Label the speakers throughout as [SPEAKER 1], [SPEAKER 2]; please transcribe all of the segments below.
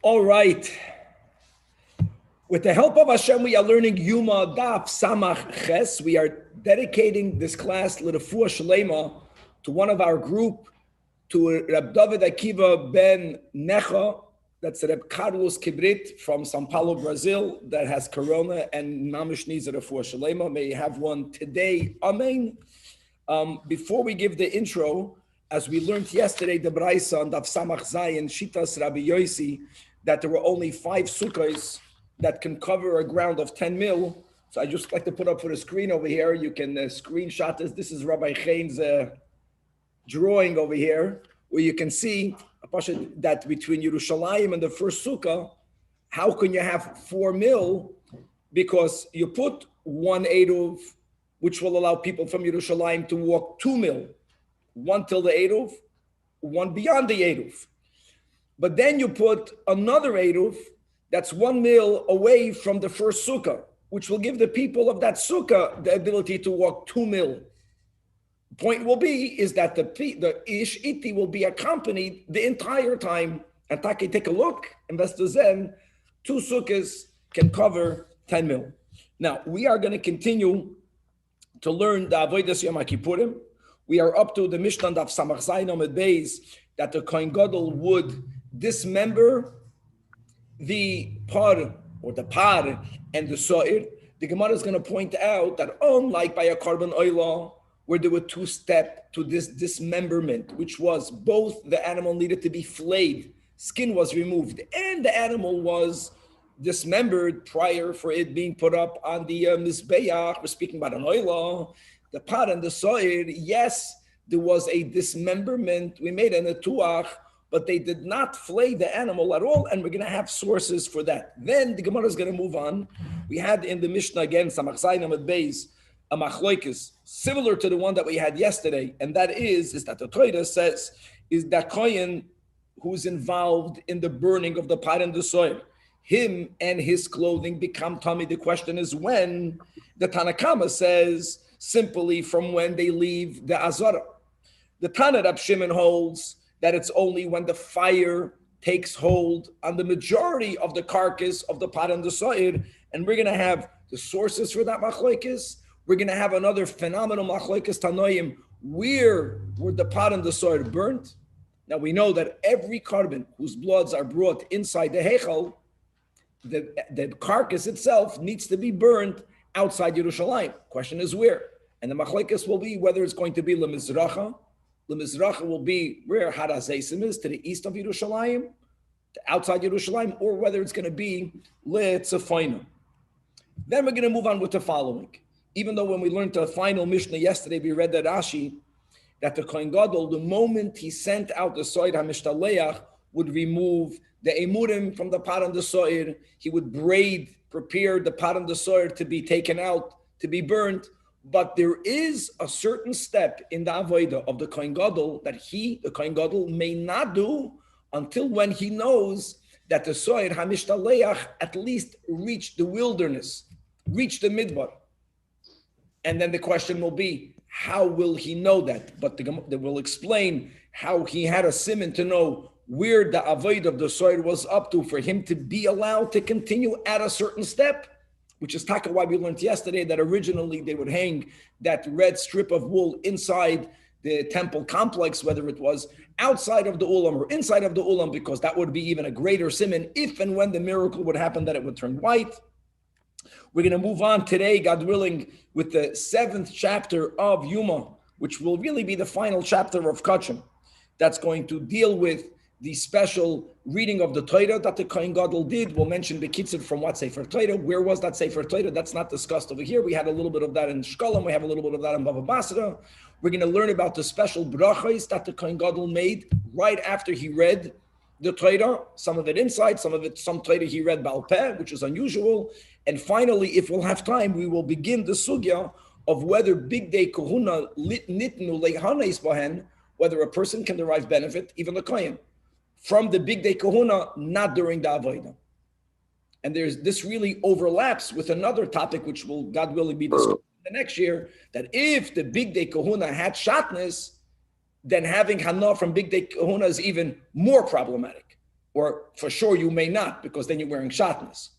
[SPEAKER 1] All right. With the help of Hashem, we are learning Yoma Daf Samach Ches. We are dedicating this class, L'Refuah Shlema, to one of our group, to Reb David Akiva ben Necha, that's Reb Carlos Kibrit from São Paulo, Brazil, that has corona and mamish needs a Refuah Shlema. May you have one today. Amen. Before we give the intro, as we learned yesterday, the Braisa on Daf Samach Zayin, Shitas Rabbi Yosi, that there were only 5 sukkahs that can cover a ground of 10 mil. So I just like to put up for the screen over here. You can screenshot this. This is Rabbi Chaim's drawing over here, where you can see that between Yerushalayim and the first sukkah, how can you have 4 mil? Because you put 1 Eruv, which will allow people from Yerushalayim to walk 2 mil, 1 till the Eruv, 1 beyond the Eruv. But then you put another Eruv that's 1 mil away from the first sukkah, which will give the people of that sukkah the ability to walk 2 mil. The point will be is that the Ish Iti will be accompanied the entire time. And take a look, Investor Zen, 2 sukkahs can cover 10 mil. Now, we are going to continue to learn the Avodas Yom Kippurim. We are up to the Mishnah of Samach Zayin Amud Beis, that the Kohen Gadol would dismember the par or the par and the so'ir. The Gemara is going to point out that unlike by a carbon oila, where there were 2 steps to this dismemberment, which was both the animal needed to be flayed, skin was removed, and the animal was dismembered prior for it being put up on the mizbeach. We're speaking about an oila, the par and the so'ir. Yes, there was a dismemberment. We made an etuach, but they did not flay the animal at all, and we're going to have sources for that. Then the Gemara is going to move on. We had in the Mishnah again, Samach Zayin Amud Beis, a machloikis, similar to the one that we had yesterday, and that is that the Torah says, is that Kohen who's involved in the burning of the pot and the soil, him and his clothing become tummy. The question is when. The Tanach says, simply from when they leave the Azara. The Tanach Rab Shimon holds that it's only when the fire takes hold on the majority of the carcass of the pot and the soil, and we're going to have the sources for that machlokes. We're going to have another phenomenal machlokes tanoim. Where were the pot and the soil burnt? Now we know that every carbon whose bloods are brought inside the heichal, the carcass itself needs to be burned outside Yerushalayim. Question is where? And the machlokes will be whether it's going to be lemizracha. The Mizracha will be where Harazeisim is, to the east of Yerushalayim, to outside Yerushalayim, or whether it's going to be Le'Tzefoina. Then we're going to move on with the following. Even though when we learned the final Mishnah yesterday, we read that Rashi, that the Kohen Gadol, the moment he sent out the Soid HaMishtaleach, would remove the emurim from the pot and the soir. He would prepare the pot and the soir to be taken out, to be burnt. But there is a certain step in the avodah of the Kohen Gadol that the Kohen Gadol, may not do until when he knows that the soir HaMishtaleach at least reached the wilderness, reached the midbar. And then the question will be, how will he know that? But they will explain how he had a siman to know where the avodah of the soir was up to for him to be allowed to continue at a certain step. Which is taka why we learned yesterday that originally they would hang that red strip of wool inside the temple complex, whether it was outside of the ulam or inside of the ulam, because that would be even a greater siman if and when the miracle would happen that it would turn white. We're going to move on today, God willing, with the 7th chapter of Yoma, which will really be the final chapter of Kachim. That's going to deal with the special reading of the Torah that the Kohen Gadol did. We'll mention Bekitzur from what Sefer Torah. Where was that Sefer Torah? That's not discussed over here. We had a little bit of that in Shkolim. We have a little bit of that in Bava Basra. We're going to learn about the special brachos that the Kohen Gadol made right after he read the Torah. Some of it inside, some Torah he read Baal Peh, which is unusual. And finally, if we'll have time, we will begin the sugya of whether Big Day Kohuna nitnu leihanes bahen, whether a person can derive benefit, even the Kohen, from the Big Day Kahuna, not during the Avodah. And this really overlaps with another topic, which will, God willing, be discussed the next year, that if the Big Day Kahuna had shatnez, then having Hana from Big Day Kahuna is even more problematic. or for sure you may not, because then you're wearing shatnez.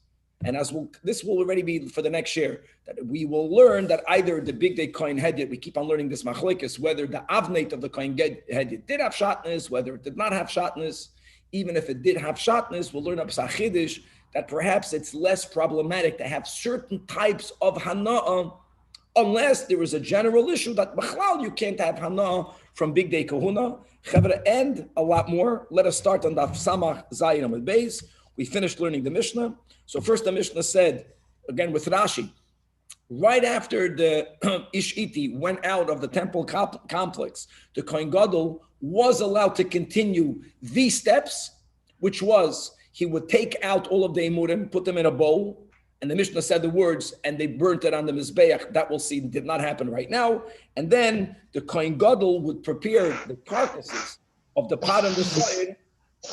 [SPEAKER 1] And this will already be for the next year, that we will learn that either the big day kohen hedyot, we keep on learning this machlokes, whether the avnate of the kohen hedyot did have shatnez, whether it did not have shatnez. Even if it did have shatnez, we'll learn up sachidish that perhaps it's less problematic to have certain types of hana'ah, unless there is a general issue that b'chlal you can't have hana'ah from big day kahuna. Chavra, and a lot more. Let us start on Daf Samach Zayin Amud Beis. We finished learning the Mishnah. So first the Mishnah said, again with Rashi, right after the Ishiti went out of the temple complex, the Kohen Gadol was allowed to continue these steps, which was he would take out all of the emurim, put them in a bowl, and the Mishnah said the words, and they burnt it on the Mizbeach. That we'll see did not happen right now. And then the Kohen Gadol would prepare the carcasses of the pot and the soil.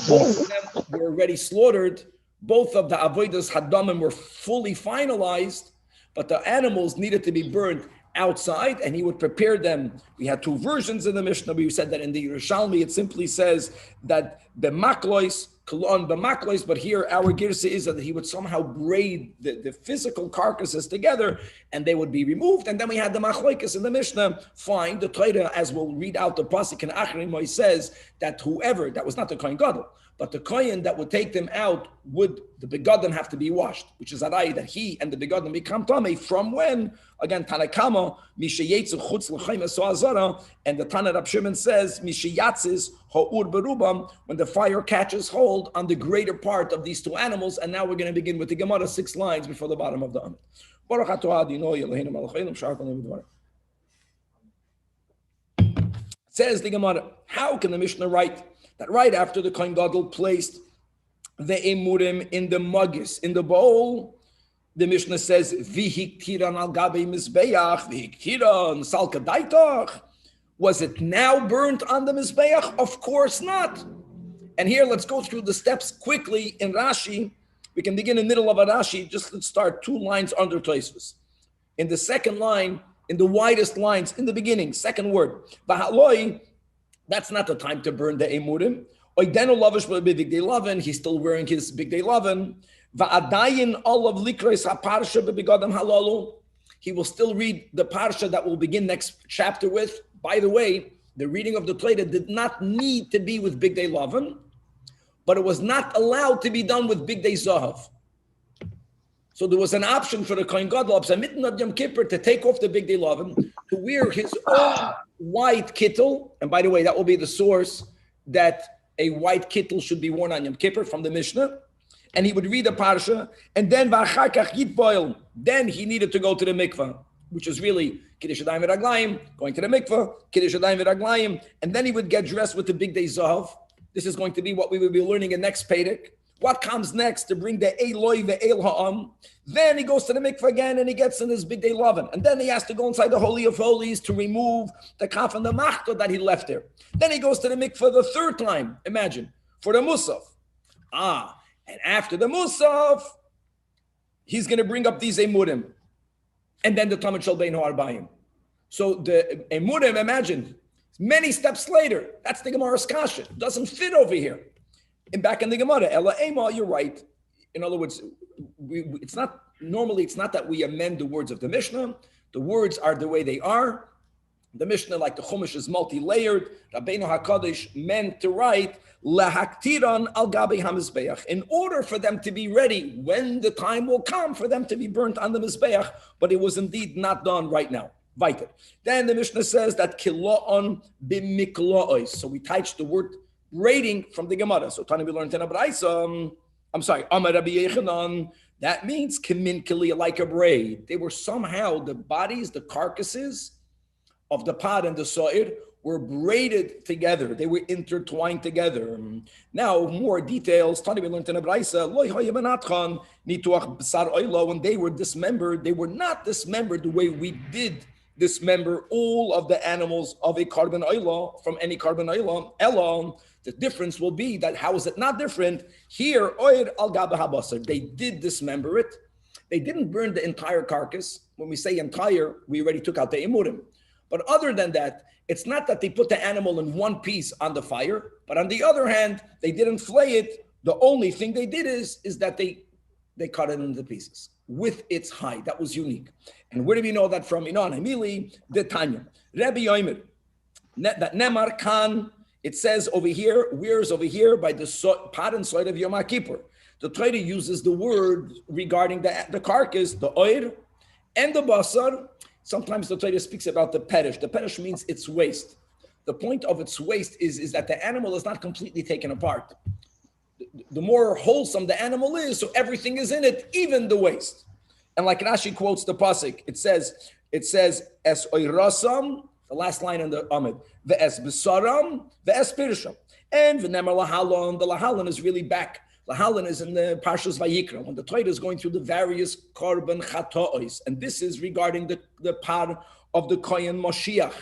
[SPEAKER 1] Both of them were already slaughtered. Both of the avodas hadamim were fully finalized, but the animals needed to be burned outside, and he would prepare them. We had two versions in the Mishnah. We said that in the Yerushalmi, it simply says that the maklois, kolon b'maklois, but here our girsa is that he would somehow braid the physical carcasses together, and they would be removed. And then we had the machlokes in the Mishnah. Fine, the Torah, as we'll read out the pasuk in Achrim, says that whoever, that was not the Kohen Gadol, but the Kohen that would take them out, would the begadim have to be washed, which is arai that he and the begadim become tamei from when? Again, Tanakama, Mishayetzu chutz l'chaim esoazara, and the Tanach Rab Shimon says, Mishayatzis ha'ur berubam, when the fire catches hold on the greater part of these two animals. And now we're going to begin with the Gemara, 6 lines before the bottom of the Amud. Baruch atah Adonai Eloheinu melech haolam sha'ar kol na'im. Says the Gemara, how can the Mishnah write that right after the Kohen Gadol placed the emurim in the magis, in the bowl, the Mishnah says, V'hiktiran al gabe mizbeach, v'hiktiran salka daitach. Was it now burnt on the mizbeach? Of course not. And here, let's go through the steps quickly in Rashi. We can begin in the middle of a Rashi. Just let's start 2 lines under Tosfos. In the second line, in the widest lines, in the beginning, second word, V'haloi, that's not the time to burn the emurim. Oidenu lavish b'big day lavan. He's still wearing his big day lavan. Va'adayin olav likros haparsha b'bigadam halalu. He will still read the parsha that we'll begin next chapter with. By the way, the reading of the Torah did not need to be with big day lavan, but it was not allowed to be done with big day zahav. So there was an option for the Kohen Gadol of Yom Kippur to take off the big day lavan, to wear his own white kittel. And by the way, that will be the source that a white kittel should be worn on Yom Kippur from the Mishnah. And he would read the parsha, and then then he needed to go to the mikvah, which is really Kiddush Yadayim V'Raglayim, going to the mikvah, Kiddush Yadayim V'Raglayim, and then he would get dressed with the big day zahav. This is going to be what we will be learning in next Perek. What comes next to bring the Eloi ve'el ha'am? Then he goes to the mikvah again and he gets in his big day lavan. And then he has to go inside the Holy of Holies to remove the kaf and the machto that he left there. Then he goes to the mikvah the 3rd time, imagine, for the musaf. And after the musaf, he's going to bring up these emurim. And then the Talmud shel bein ha'arbayim. So the emurim, imagine, many steps later. That's the Gemara's kasha. Doesn't fit over here. And back in the Gemara, Ella Ema, you're right. In other words, it's not that we amend the words of the Mishnah. The words are the way they are. The Mishnah, like the Chumash, is multi-layered. Rabbeinu HaKadosh meant to write lahaktiran al gabi hamizbeach, in order for them to be ready when the time will come for them to be burnt on the mizbeach. But it was indeed not done right now. Weiter. Then the Mishnah says that kilo'on b'miklo'os. So we touched the word rating from the Gemara. So Tani we learned in Abraisa. Amar Rabbi Yechanan. That means kimin kili, like a braid. They were somehow, the bodies, the carcasses of the pot and the soir were braided together. They were intertwined together. Now, more details. Tani we learned in Abraisa. When they were dismembered, they were not dismembered the way we did dismember all of the animals of a carbon oil from any carbon oil. Elon. The difference will be that how is it not different? Here, oir al gaba habasar, they did dismember it. They didn't burn the entire carcass. When we say entire, we already took out the emurim. But other than that, it's not that they put the animal in one piece on the fire, but on the other hand, they didn't flay it The only thing they did is that they cut it into pieces with its hide. That was unique. And where do we know that from? Inon Hamili, the Tanya. Rebbe Yomer, that Nemar Khan, it says over here, where's over here by the pot and side of Yom Kippur. The Torah uses the word regarding the carcass, the oir, and the basar. Sometimes the Torah speaks about the perish. The perish means its waste. The point of its waste is that the animal is not completely taken apart. The more wholesome the animal is, so everything is in it, even the waste. And like Rashi quotes the pasuk, it says, es oirasam, the last line in the Amid, the es besaram, the es pirsham. And v'nemer lahalon, the lahalon is really back. Lahalon is in the Parshas Vayikra, when the Torah is going through the various korban chatois. And this is regarding the par of the Kohen Moshiach.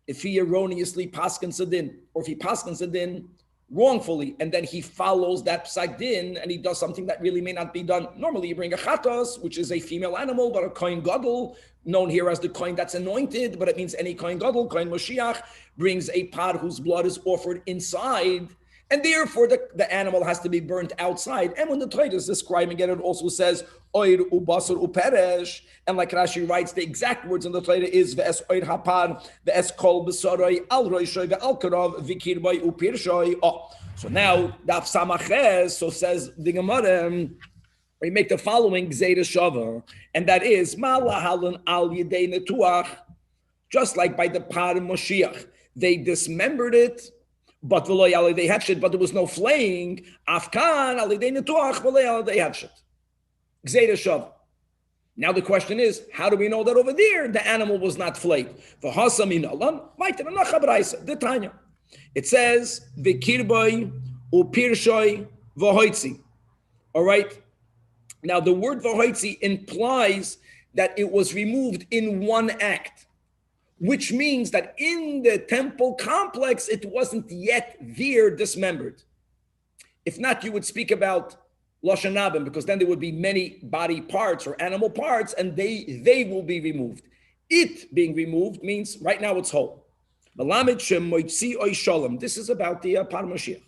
[SPEAKER 1] If he erroneously paskins a din, or if he paskins a din wrongfully, and then he follows that psak din, and he does something that really may not be done. Normally you bring a chatos, which is a female animal, but a kohen gadol, known here as the kohen that's anointed, but it means any kohen gadol, kohen Moshiach, brings a par whose blood is offered inside, and therefore the animal has to be burnt outside. And when the Torah is describing it, it also says, oir ubasar uperesh, and like Rashi writes, the exact words in the Torah is ve'es oir hapar, ve'es kol besoroi, al roishoy, ve'al karov, v'kirboy upirshoy. Oh, so now, daf samaches, so says the Gemara, we make the following gzeira shava, and that is, ma lahalan al yedei netuach, just like by the par Moshiach, they dismembered it, but there was no flaying. Afkan alidei netuach v'lo alidei hafshet. Gzeira shav. Now the question is, how do we know that over there the animal was not flayed? V'hasa min alam v'ayter nacha b'raisa. The Tanya. It says v'kirboy upirshoy v'hoitzi. All right. Now the word v'hoitzi implies that it was removed in one act, which means that in the temple complex, it wasn't yet there dismembered. If not, you would speak about Lashon Abim, because then there would be many body parts or animal parts, and they will be removed. It being removed means right now it's whole. This is about the Par Mashiach.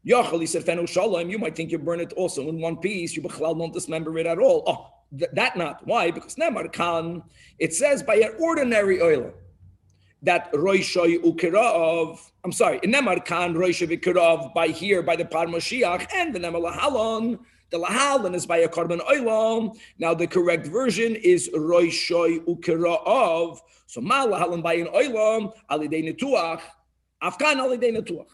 [SPEAKER 1] You might think you burn it also in one piece. You don't dismember it at all. Oh, that not. Why? Because Nemar Khan, it says by an ordinary oil that Roishoy Ukirav, I'm sorry, Nemar Khan Roishoy Ukirav by here by the Par Mashiach, and the Nemar Lahalon. The Lahalon is by a Korban Oilam. Now the correct version is Roishoy Ukirav. So Ma Lahalon by an Oilam, Alidei Netuach, Afkan Alidei Netuach.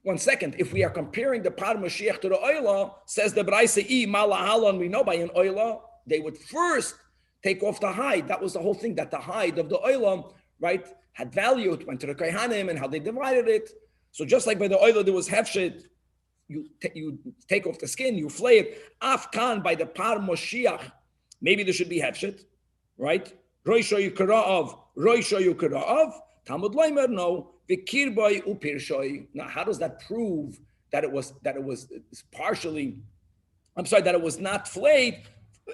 [SPEAKER 1] 1 second, if we are comparing the Par Mashiach to the Oila, says the Braisa Ma Lahalon, we know by an Oila, they would first take off the hide. That was the whole thing, that the hide of the Oilam, right, had value. It went to the Kohanim and how they divided it. So just like by the oil, there was hefshet, you take off the skin, you flay it. Afkan by the Par Moshiach, maybe there should be hefshet, right? Roisho Yukara'ov, Talmud Leimer, no. Vikirboy upirshoy. Now, how does that prove that it was partially, that it was not flayed?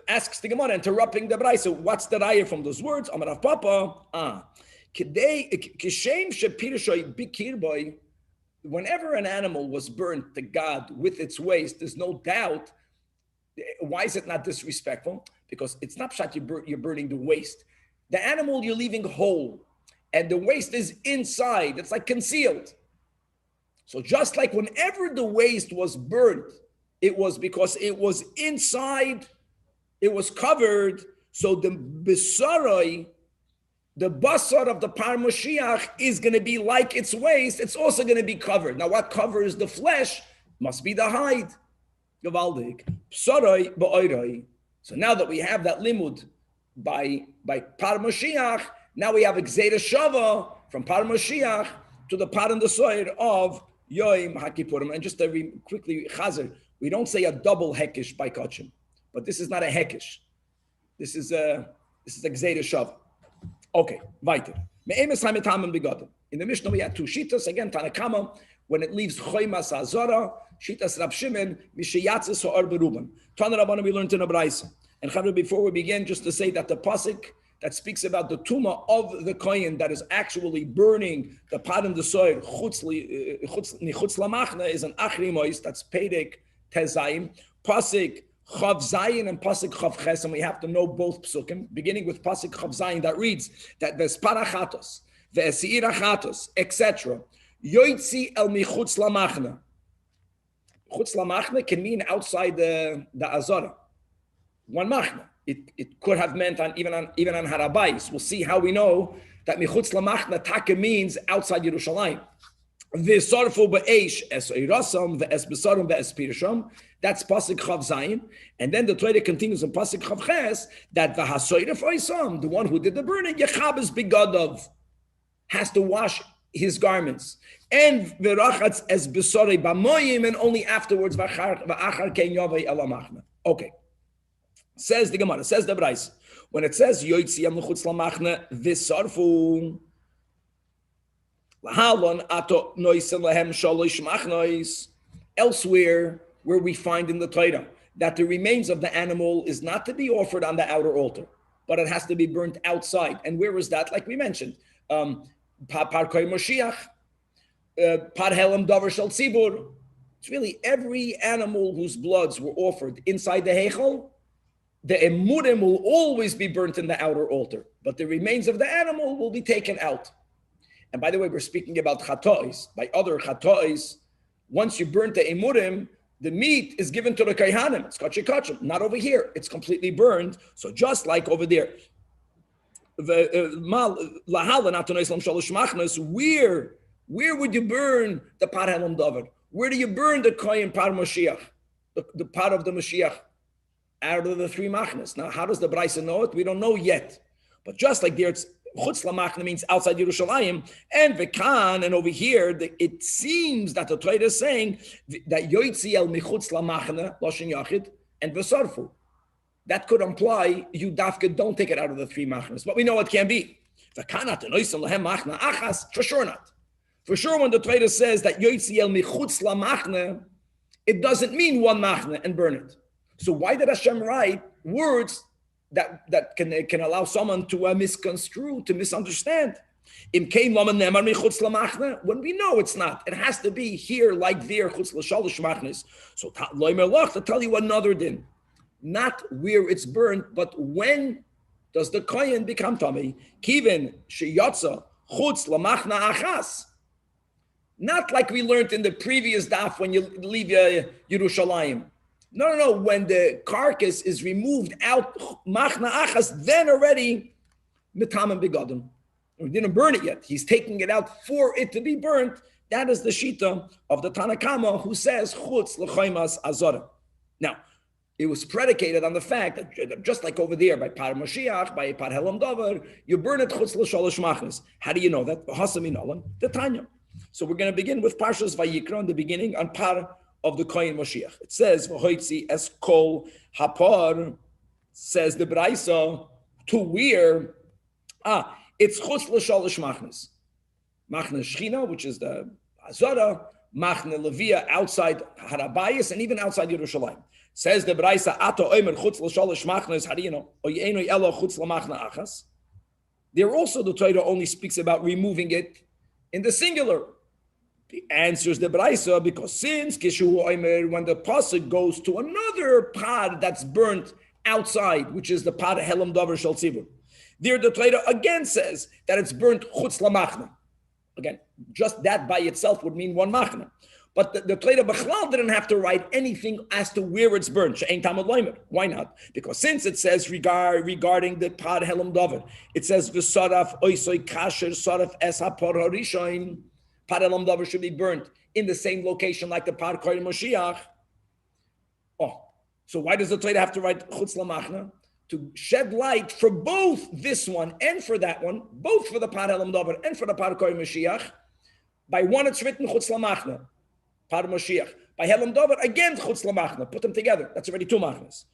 [SPEAKER 1] Asks the Gemara, interrupting the Braisa. What's the raya from those words? Amarav Papa. Whenever an animal was burnt to God with its waste, there's no doubt. Why is it not disrespectful? Because it's not pshat you're burning the waste. The animal you're leaving whole, and the waste is inside. It's like concealed. So just like whenever the waste was burnt, it was because it was inside, it was covered. So the besarai, the basar of the Par Moshiach is going to be like its waist. It's also going to be covered. Now, what covers the flesh must be the hide. Gavaldik. Besarai ba'orai. So now that we have that limud by Par Moshiach, now we have a Gzeira Shava from Par Moshiach to the Par and the Soir of Yom HaKippurim. And just to quickly, Chazer, we don't say a double hekish by Kachim, but this is not a hekish. This is a Gzeira Shava. Okay, weiter. In the Mishnah, we had two shitas. Again, Tanakama, when it leaves Choymas Azara, shitas Rab Shimon, Mishayatzis Ha'ar Beruban. Tana Rabbana, we learned in a Braisa. And Chavre, before we begin, just to say that the pasuk that speaks about the tumah of the kohen that is actually burning the pot in the soil, chutz lamachna, is an achri mois, that's Pedek Tezayim, Pasik Chav Zayin and Pasik Chav Ches, and we have to know both psukim, beginning with Pasik Chav Zayin that reads that there's parachatos, ve'esirachatos, etc. Yoitzi el michutz lamachna. Chutz lamachna can mean outside the azara. One machna. It could have meant even on Harabais. We'll see how we know that michutz lamachna taka means outside Yerushalayim. V'sorfu b'eish es oirasam v'es besarim v'es pirisham. That's pasuk chav zayin, and then the Torah continues in pasuk chav ches that v'hasoyref oisam, the one who did the burning, yechabes bigadov, has to wash his garments, and v'rachatz es besarei b'moyim, and only afterwards v'achar ken yavei elamachna. Okay. Says the Gemara, says the Brais, when it says Yoitzi Yam L'chutz Lamachna V'Sarfu L'Halon Ato Noisen Lehem Shalosh Machnois. Elsewhere, where we find in the Torah that the remains of the animal is not to be offered on the outer altar, but it has to be burnt outside. And where is that? Like we mentioned, Par Koy Moshiach, Par Helam Davar Shel Tzibur. It's really every animal whose bloods were offered inside the Heichel. The emurim will always be burnt in the outer altar, but the remains of the animal will be taken out. And by the way, we're speaking about chatois. By other chatois, once you burn the emurim, the meat is given to the kaihanim. It's kachikachim. Not over here. It's completely burned. So just like over there, where would you burn the par helam davar? Where do you burn the kohen par Moshiach, the part of the Mashiach? Out of the three machnas. Now, how does the Braisa know it? We don't know yet. But just like there, it's chutz lamachna means outside Yerushalayim, and v'kan, and over here, it seems that the Torah is saying that yoitzi el michutz lamachna loshen yachid and v'sarfu. That could imply you dafka don't take it out of the three machnas, but we know it can be. V'kanat enoisem lehem machna achas, for sure not. For sure, when the Torah says that yoitzi el michutz lamachna, it doesn't mean one machna and burn it. So why did Hashem write words that can allow someone to misconstrue, to misunderstand? When we know it's not. It has to be here like there. So to tell you another din. Not where it's burnt, but when does the kohen become tummy? Kiven sheyatza chutz lamachna achas. Not like we learned in the previous daf when you leave Yerushalayim. No. When the carcass is removed out, machna achas, then already mitam and begadim. We didn't burn it yet. He's taking it out for it to be burnt. That is the shita of the Tanach who says chutz l'chaymas azara. Now, it was predicated on the fact that just like over there by par Mashiach, by par helam davar, you burn it chutz l'shalosh machnas. How do you know that? The Tanya. So we're going to begin with Parshas Vayikra in the beginning on par of the Kohen Moshiach. It says, V'hoitzi es kol hapar, says the Braisa, to where, it's chutz l'shalosh machnas. Machna Shechina, which is the Azara, Machna Levia outside Harabayis, and even outside Yerushalayim. Says the Braisa, Ato oimer chutz l'shalosh machnas, how do you know? Oyeinu elo chutz l'machna achas. There also the Torah only speaks about removing it in the singular. The answer is the Braisa, because since Kishu Oimer, when the pasuk goes to another pod that's burnt outside, which is the pod Helam Davar Shel Tzibur, there the Torah again says that it's burnt chutz lamachna. Again, just that by itself would mean one machna. But the Torah Bechlal didn't have to write anything as to where it's burnt. She'ein Talmud Loimer. Why not? Because since it says regarding the pod Helam Davar, it says v'saraf oisoi kasher saraf es hapor harishain. Par Helam Davar should be burnt in the same location like the Par Koren Moshiach. So why does the Torah have to write chutz lamachna? To shed light for both this one and for that one, both for the Par Helam Davar and for the Par Koren Moshiach. By one it's written chutz lamachna, Par Moshiach. By Helam Davar again chutz lamachna. Put them together. That's already two machnas.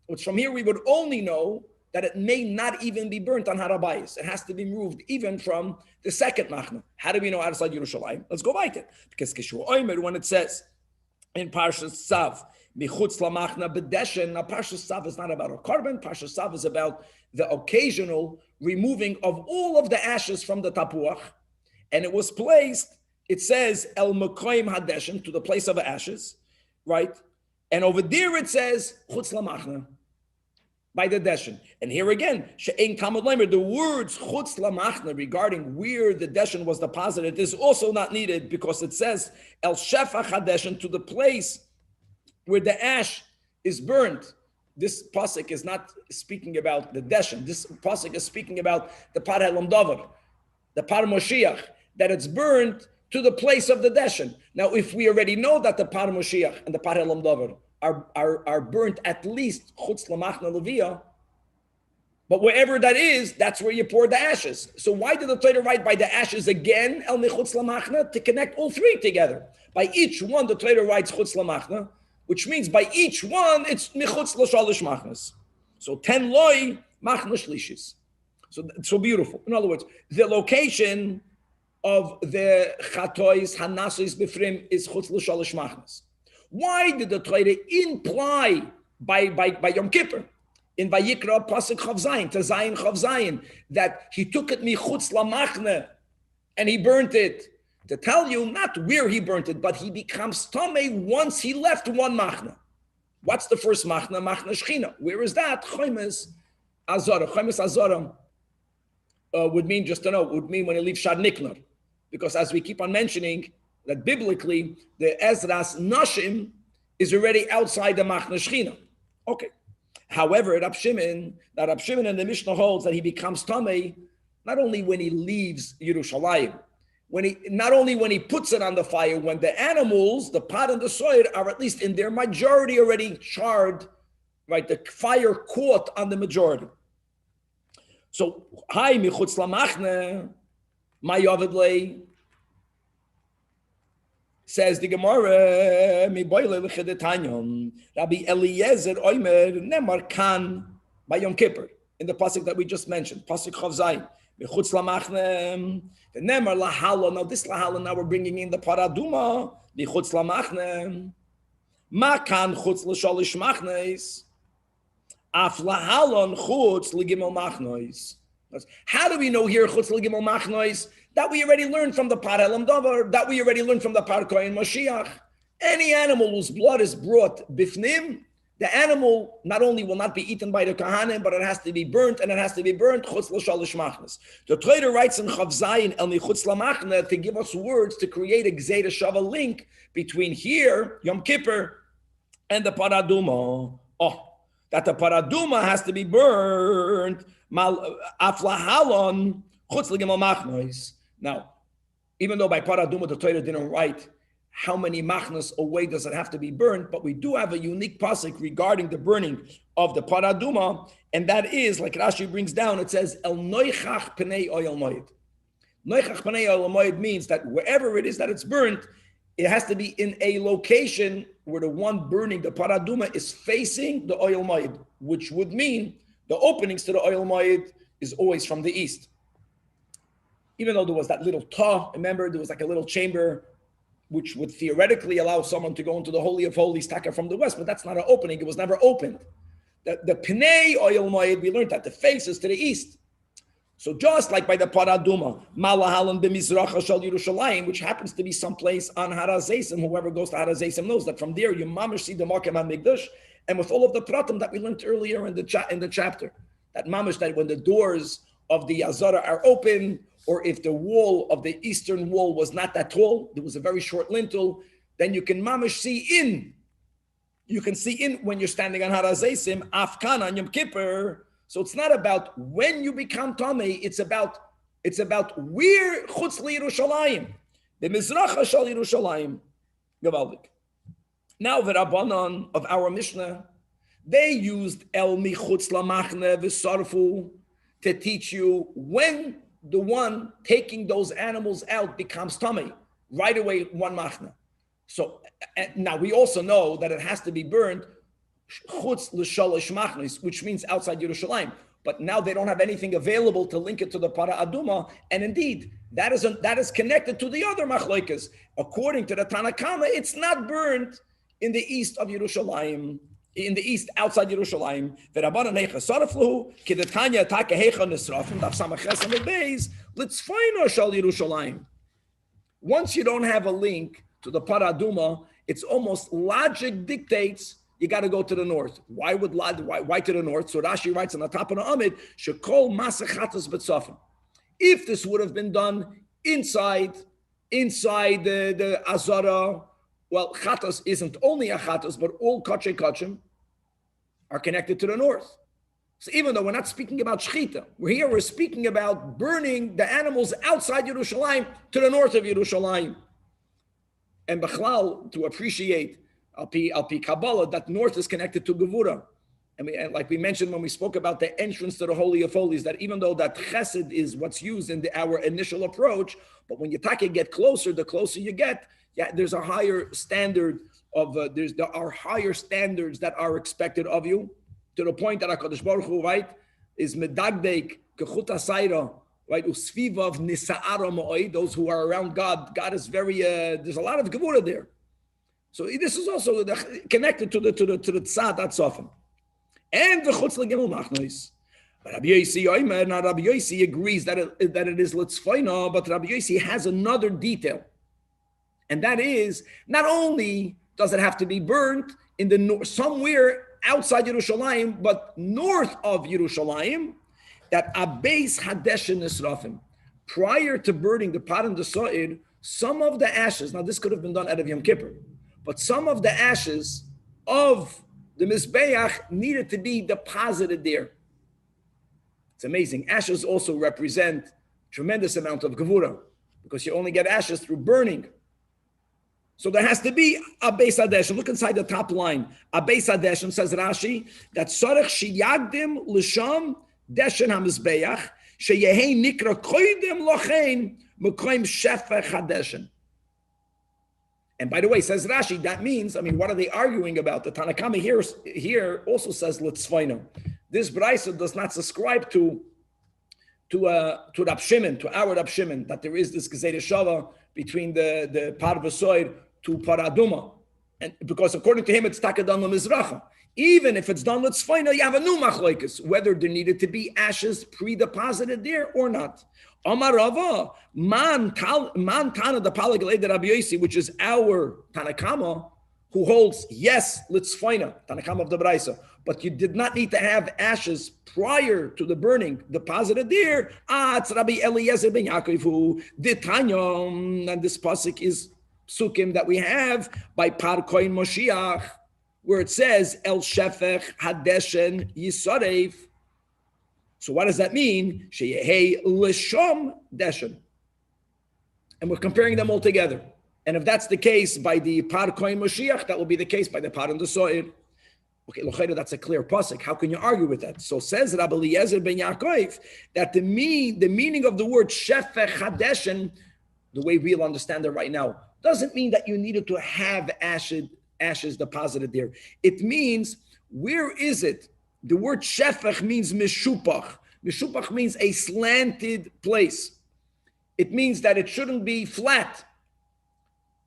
[SPEAKER 1] Which from here we would only know that it may not even be burnt on Harabayis. It has to be moved even from the second machna. How do we know outside Yerushalayim? Let's go by it. Because Kishu Oimer, when it says in Parshas Tzav, Michutz lamachna bedeshen. Now, Parshas Tzav is not about a carbon. Parshas Tzav is about the occasional removing of all of the ashes from the tapuach. And it was placed, it says, El Mekoim Hadeshen, to the place of ashes, right? And over there it says, Chutz lamachna, by the deshen. And here again, She'ein Talmud Leimer, the words Chutz lamachna regarding where the deshen was deposited is also not needed because it says El Shefach Hadeshen, to the place where the ash is burnt. This pasuk is not speaking about the deshen. This pasuk is speaking about the par Elam Davar, the par Moshiach, that it's burnt to the place of the deshen. Now, if we already know that the par Moshiach and the par Elam Davar are burnt at least chutz lamachna levia, but wherever that is, that's where you pour the ashes. So why did the Torah write by the ashes again, el michutz lamachna, to connect all three together? By each one, the Torah writes chutz lamachna, which means by each one, it's michutz l'shalish machnas. So 10 loy machna shlishis. So beautiful. In other words, the location of the chatois hanasos bifrim is chutz l'shalish machnas. Why did the Torah imply by Yom Kippur in Vayikra pasuk Chav Zayin to Zayin Chav Zayin that he took it michutz lamachna and he burnt it? To tell you not where he burnt it, but he becomes tamei once he left one machna. What's the first machna? Machna shchina. Where is that? Chomes azara. Chomes azara would mean, just to know, would mean when you leave Shad Niknar. Because as we keep on mentioning, that biblically, the Ezras Nashim is already outside the machna shchina. Okay. However, Rab Shimon in the Mishnah holds that he becomes tamei not only when he leaves Yerushalayim, not only when he puts it on the fire, when the animals, the pot and the soil, are at least in their majority already charred, right? The fire caught on the majority. So, hi michutz lamachne, my yavedle, says the Gemara, mi boile l'chedetanyon, Rabbi Eliezer oimer nemar kan by Yom Kippur, in the pasuk that we just mentioned, pasuk Chav Zayin. Michutz lamachne, the nemar lahala. Now this lahala, now we're bringing in the paraduma. Michutz lamachne, ma kan chutz l'shalish machnes, af lahalon chutz l'gimel machnois. How do we know here chutz l'gimel machnois? That we already learned from the par Elam Davar, that we already learned from the par Koren Mashiach. Any animal whose blood is brought bifnim, the animal not only will not be eaten by the Kohanim, but it has to be burnt, and it has to be burnt chutz l'shalish machnas. The Torah writes in Chav Zayin el michutz lamachna to give us words to create a gzeira shava link between here, Yom Kippur, and the paraduma. Oh, that the paraduma has to be burnt. Aflahalon chutz l'gimel machnos. Now, even though by paraduma the Torah didn't write how many machnas away does it have to be burned, but we do have a unique pasuk regarding the burning of the paraduma, and that is, like Rashi brings down, it says, El noichach pnei oyel moed. Noichach pnei oyel moed means that wherever it is that it's burnt, it has to be in a location where the one burning the paraduma is facing the oyel moed, which would mean the openings to the oyel moed is always from the east. Even though there was that little tah, remember, there was like a little chamber which would theoretically allow someone to go into the Holy of Holies, taka from the west, but that's not an opening. It was never opened. The Pnei Oyel Moed, we learned that the face is to the east. So just like by the Paraduma, Malahalan b'Mizracha shel Yerushalayim, which happens to be someplace on Har HaZeisim, whoever goes to Har HaZeisim knows that from there you mamash see the Markem HaMikdash, and with all of the pratim that we learned earlier in the chapter, that mamash, that when the doors of the Azara are open, or if the wall of the eastern wall was not that tall, there was a very short lintel, then you can mamash see in. You can see in when you're standing on Har HaZeisim, Afkan on Yom Kippur. So it's not about when you become Tamei, it's about where Chutz Yerushalayim, the Mizracha Shal Yerushalayim. Gavaldik. Now the Rabbanon of our Mishnah, they used El Michutz Lamachne V'Sarfu to teach you when the one taking those animals out becomes Tamei. Right away, one Machna. So now we also know that it has to be burned Chutz L'Shalosh Machnos, which means outside Yerushalayim. But now they don't have anything available to link it to the Para Aduma. And indeed, that is connected to the other Machloikas. According to the Tanach, it's not burned in the east of Yerushalayim, in the east outside Yerushalayim. Once you don't have a link to the Paraduma, it's almost logic dictates you got to go to the north. Why to the north? So Rashi writes on the top of the Amid, Shekol Masachatas B'Tzafim. If this would have been done inside the Azara, well, Chatas isn't only a Chatas, but all Kachay Kachim are connected to the north. So even though we're not speaking about Shechita, we're speaking about burning the animals outside Yerushalayim to the north of Yerushalayim. And Bechlal, to appreciate Al Pi Kabbalah, that north is connected to Gevura. And like we mentioned when we spoke about the entrance to the Holy of Holies, that even though that chesed is what's used in our initial approach, but when you get closer, the closer you get, there's a higher standard of, there are higher standards that are expected of you, to the point that HaKadosh Baruch Hu, right, is medagdek kechut asayra, right, usvivav nisa'ara ma'oi, those who are around God. God is very, there's a lot of Gevura there. So this is also connected to the tzad atzofim. And the chutz legimel machnois. Rabbi Yossi agrees that it is litzfoina, but Rabbi Yossi has another detail, and that is not only does it have to be burnt in the north, somewhere outside Yerushalayim, but north of Yerushalayim, that abeis hadeshin nisrafim. Prior to burning the pot and the so'id, some of the ashes. Now this could have been done out of Yom Kippur, but some of the ashes of the Mizbeach needed to be deposited there. It's amazing. Ashes also represent tremendous amount of Gevura, because you only get ashes through burning. So there has to be a Beis Hadeshin. Look inside the top line. A Beis Hadeshin, says Rashi, that Sarech Shiyagdim L'Sham Deshin HaMizbeach Sheyehei Nikra Koidim Lochein Mekoim Shefech Hadeshin. And by the way, says Rashi, that means, what are they arguing about? The Tanakama here also says Litzvaina. This Braisa does not subscribe to Rab Shimon, to our Rab Shimon, that there is this Gezerah Shava between the Par V'Soid to Paraduma. And because according to him, it's Takadan Mizracha. Even if it's done Litzvaina, you have a new machlokes, whether there needed to be ashes pre-deposited there or not. Amar Rava, man Tana the Palagalei de Rabbi Yossi, which is our Tanakama, who holds yes, Litzfaina, Tanakama of the Braisa, but you did not need to have ashes prior to the burning deposited there. It's Rabbi Eliezer ben Yaakov who did Tanyam, and this pasuk is psukim that we have by Par Kohen Moshiach, where it says El Shefech Hadeshen Yisarev. So what does that mean? Sheyehei L'Sham Deshen. And we're comparing them all together. And if that's the case by the Par Kohen Moshiach, that will be the case by the Par and the So'ir. Okay, L'chayda, that's a clear pasuk. How can you argue with that? So says Rabbi Eliezer ben Yaakov that the meaning of the word Shefech Hadeshen, the way we'll understand it right now, doesn't mean that you needed to have ashes deposited there. It means, where is it? The word Shefech means Meshupach. Meshupach means a slanted place. It means that it shouldn't be flat.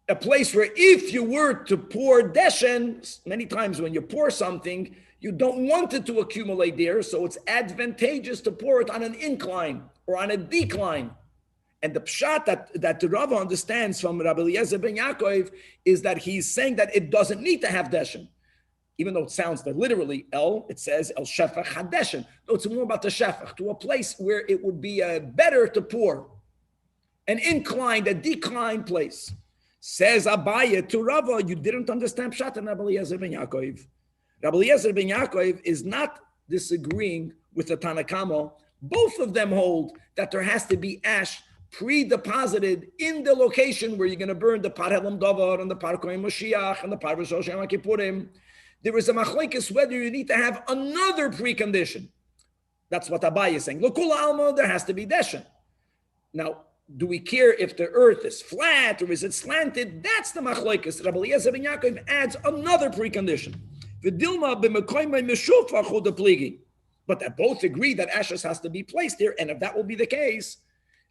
[SPEAKER 1] A place where if you were to pour deshen, many times when you pour something, you don't want it to accumulate there, so it's advantageous to pour it on an incline or on a decline. And the pshat that the Rava understands from Rabbi Eliezer ben Yaakov is that he's saying that it doesn't need to have deshen. Even though it sounds that literally it says El Shefach Hadeshen. No, it's more about the Shefach, to a place where it would be better to pour. An inclined, a declined place. Says Abaye to Rava, you didn't understand Pshat and Rabbi Eliezer ben Yaakov. Rabbi Eliezer ben Yaakov is not disagreeing with the Tanakama. Both of them hold that there has to be ash pre-deposited in the location where you're going to burn the Par Helam Davar and the Par Kohen Moshiach and the Par Rosh Hashanah Kippurim. There is a machlokes whether you need to have another precondition. That's what Abaye is saying. L'kula alma, there has to be deshen. Now, do we care if the earth is flat or is it slanted? That's the machlokes. Rabbi Eliezer ben Yaakov adds another precondition. V'dilma b'mekoymei meshufach hu depligi. But they both agree that ashes has to be placed there, and if that will be the case,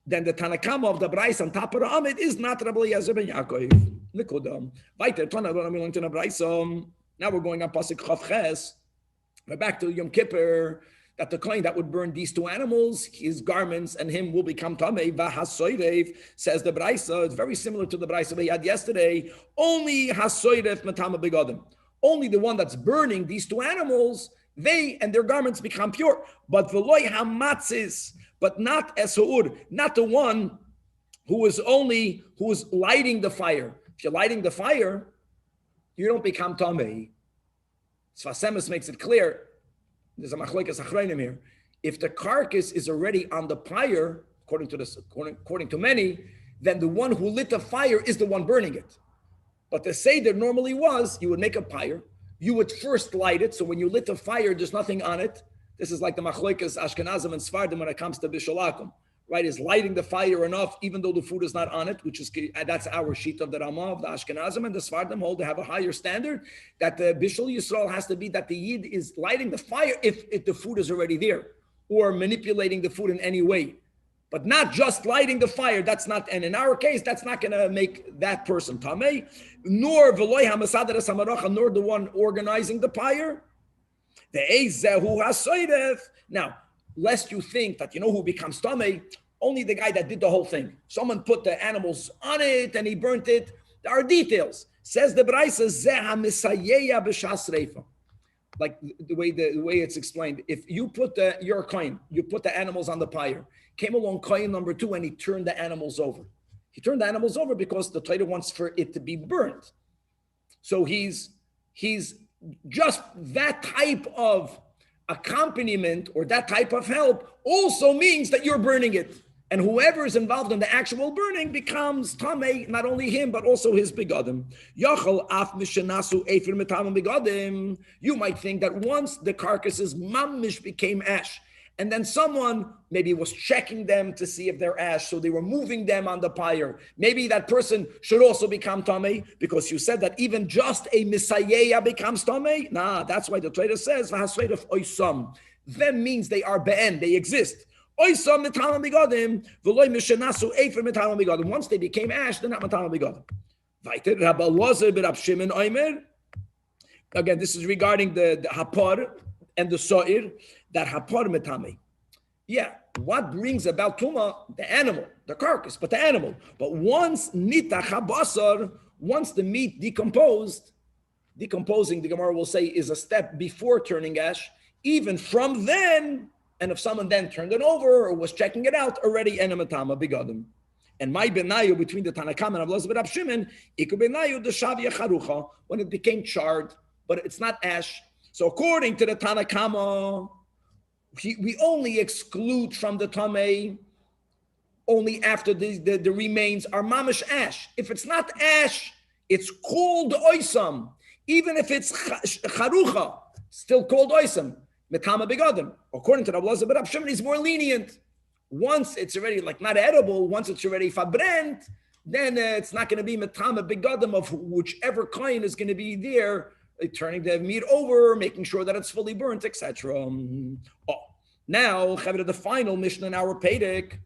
[SPEAKER 1] then the Tanakama of the Brais on top of the Amid is not Rabbi Eliezer ben Yaakov. Nikudam. Weiter, Tana, what I'm going to know. Now we're going on Pasuk Chav Ches. We're back to Yom Kippur, that the kohen that would burn these two animals, his garments and him will become tamei. V'hasoirev, says the Braisa. It's very similar to the Braisa we had yesterday. Only hasoirev matama begadim. Only the one that's burning these two animals, they and their garments become pure. But v'loy hamatzis, but not esuur, not the one who is lighting the fire. If you're lighting the fire, you don't become tamei. Sfasemis makes it clear. There's a machlokes achreinim here. If the carcass is already on the pyre, according to many, then the one who lit the fire is the one burning it. But the seder normally was, you would make a pyre, you would first light it. So when you lit the fire, there's nothing on it. This is like the machlokes Ashkenazim and Sfardim when it comes to bishalakum. Right, is lighting the fire enough, even though the food is not on it, which is that's our sheet of the Ramah of the Ashkenazim, and the Sfardim hold to have a higher standard that the Bishul Yisrael has to be that the Yid is lighting the fire if the food is already there, or manipulating the food in any way, but not just lighting the fire. That's not, and in our case, that's not going to make that person tamei, nor v'loy hamasader samaracha, nor the one organizing the pyre. The ezehu hasoidef. Now, lest you think that you know who becomes tamei, only the guy that did the whole thing. Someone put the animals on it and he burnt it. There are details. Says the Braisa, zeha misayeya b'shas reifa. Like the way it's explained. If you put your coin, you put the animals on the pyre. Came along coin number 2 and he turned the animals over. He turned the animals over because the Torah wants for it to be burnt. So he's just that type of accompaniment or that type of help also means that you're burning it. And whoever is involved in the actual burning becomes tamei, not only him, but also his begadim. Yachal af mishenasu efer metamim begadim. You might think that once the carcasses mamish became ash, and then someone maybe was checking them to see if they're ash, so they were moving them on the pyre. Maybe that person should also become tamei, because you said that even just a misayeya becomes tamei. Nah, that's why the Torah says v'hasreid of oisam. Them means they are be'en, they exist. Oisam metamim begadim v'loy mishenasu efer metamim begadim. Once they became ash, they're not metamim begadim. Weiter, Rabbi Elazar ben Rab Shimon Omer. Again, this is regarding the hapar and the so'ir, that hapar metame. Yeah, what brings about tuma? The animal, the carcass, but the animal. But once nitach habasar, once the meat decomposing, the Gemara will say, is a step before turning ash. Even from then, and if someone then turned it over or was checking it out, already enematama begadim. And my benayu between the Tanakam and Avlaz ben Shimon, iku benayu the shavia charucha, when it became charred, but it's not ash. So according to the Tanakama, we only exclude from the tamei only after the remains are mamish ash. If it's not ash, it's called oisam. Even if it's charucha, still called oisam. Metama begadim. According to Rabbi Elazar ben Shimon, he's more lenient. Once it's already like not edible, once it's already fabrent, then it's not going to be metama begadim of whichever coin is going to be there, turning the meat over, making sure that it's fully burnt, etc. Now, the final Mishnah in our Pedic,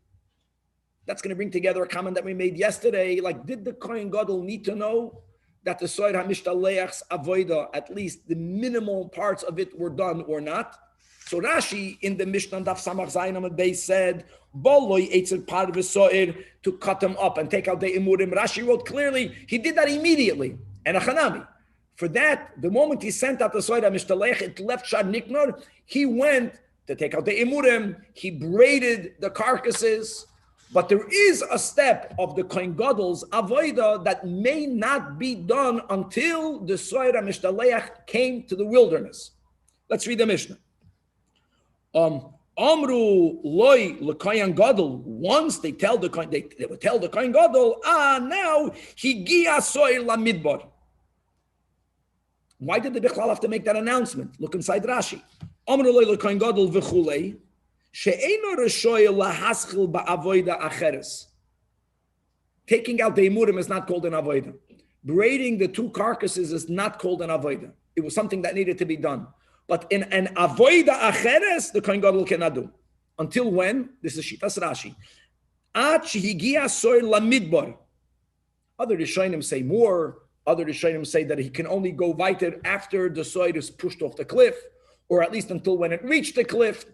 [SPEAKER 1] that's going to bring together a comment that we made yesterday. Like, did the Kohen Gadol need to know that the Soir HaMishtaleach's avoida, at least the minimal parts of it were done or not? So Rashi in the Mishnah Daf Samach Zayin Amud Beis said, Boloi etzel par v'soir, to cut them up and take out the imurim. Rashi wrote clearly, he did that immediately. And a chanami. For that, the moment he sent out the Soir HaMishtaleach, it left Shad Niknor, he went to take out the imurim, he braided the carcasses, but there is a step of the Kohen Gadol's avoida that may not be done until the Soir HaMishtaleach came to the wilderness. Let's read the Mishnah. Amru loy l'Kohen Gadol. Once they tell the Kohen, they would tell the Kohen Gadol, now higia Soir lamidbar. Why did the Bichlal have to make that announcement? Look inside Rashi. Amru loy l'Kohen Gadol v'chulei. Taking out the imurim is not called an avoida. Braiding the two carcasses is not called an avoida. It was something that needed to be done. But in an avoida acheres, the Kohen Gadol cannot do. Until when? This is Shitas Rashi. At shehigia soir lamidbar. Other Rishonim say more. Other Rishonim say that he can only go weiter after the soid is pushed off the cliff, or at least until when it reached the cliff.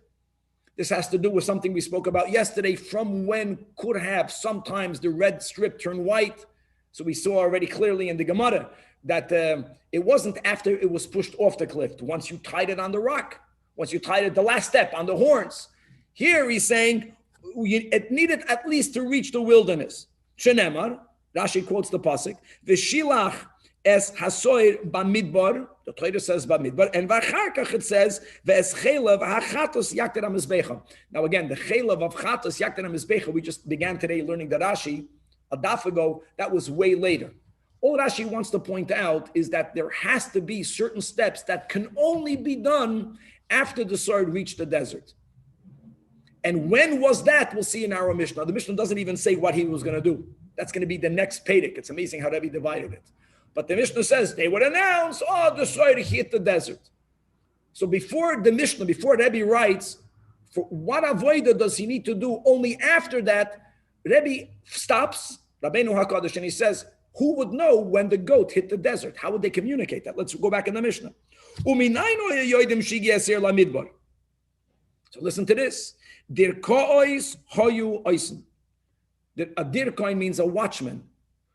[SPEAKER 1] This has to do with something we spoke about yesterday, from when could have sometimes the red strip turn white. So we saw already clearly in the Gemara that it wasn't after it was pushed off the cliff, once you tied it on the rock, once you tied it the last step on the horns. Here he's saying it needed at least to reach the wilderness. Shenemar, Rashi quotes the pasuk, "V'shilach es hasoir bamidbar." The Torah says bamidbar, and v'acharkach it says v'es chelav hachatos yakter hamizbecha. Now again, the chelav of chatos yakter hamizbecha. We just began today learning the Rashi a daf ago. That was way later. All Rashi wants to point out is that there has to be certain steps that can only be done after the sword reached the desert. And when was that? We'll see in our Mishnah. The Mishnah doesn't even say what he was going to do. That's going to be the next Pedic. It's amazing how Rebbe divided it. But the Mishnah says they would announce, the sword hit the desert. So before the Mishnah, before Rebbe writes, for what avoida does he need to do? Only after that, Rebbe stops, Rabbeinu HaKadosh, and he says, who would know when the goat hit the desert? How would they communicate that? Let's go back in the Mishnah. So listen to this. Dirkois hoyu oisen. A dirkoi means a watchman.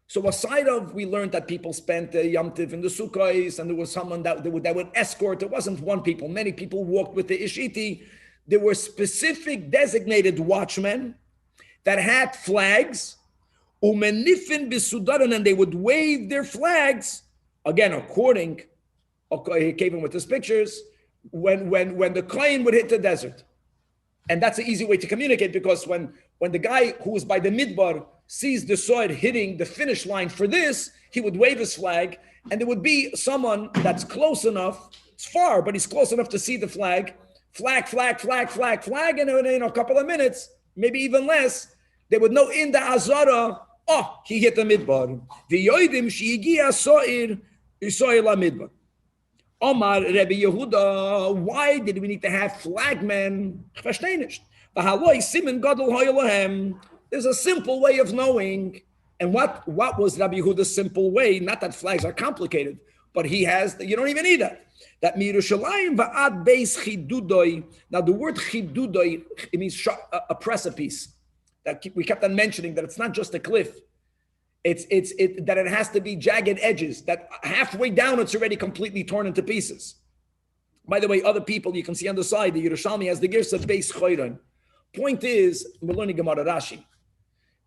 [SPEAKER 1] So aside of, we learned that people spent Yom Tiv in the Sukkos, and there was someone that would escort. It wasn't one people. Many people walked with the Ishiti. There were specific designated watchmen that had flags, umenifin bisudaran, and they would wave their flags. Again, according, he came in with his pictures, when the Kohen would hit the desert. And that's an easy way to communicate, because when the guy who was by the Midbar sees the sword hitting the finish line for this, he would wave his flag, and there would be someone that's close enough, it's far, but he's close enough to see the flag, and in a couple of minutes, maybe even less, they would know in the Azara, he hit the Midbar. The Yoidim Shiigia Soir la Midbar. Omar Rebbe Yehuda, why did we need to have flagmen? There's a simple way of knowing. And what was Rabbi Yehuda's simple way? Not that flags are complicated, but he has, you don't even need that. That Mirushalayim va'ad beis chidudoi. Now the word chidudoi, it means a precipice. That we kept on mentioning that it's not just a cliff. It's that it has to be jagged edges, that halfway down it's already completely torn into pieces. By the way, other people, you can see on the side, the Yerushalmi has the Girs of Beis Choyron. Point is, we're learning Gemara Rashi,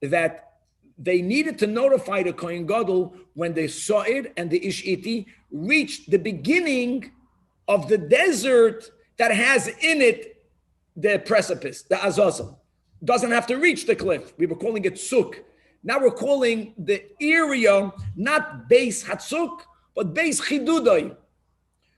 [SPEAKER 1] that they needed to notify the Kohen Gadol when the So'ir and the Ish'iti reached the beginning of the desert that has in it the precipice, the Azazel. Doesn't have to reach the cliff. We were calling it Suk. Now we're calling the area not Beis Hatzuk, but Beis Chidudai.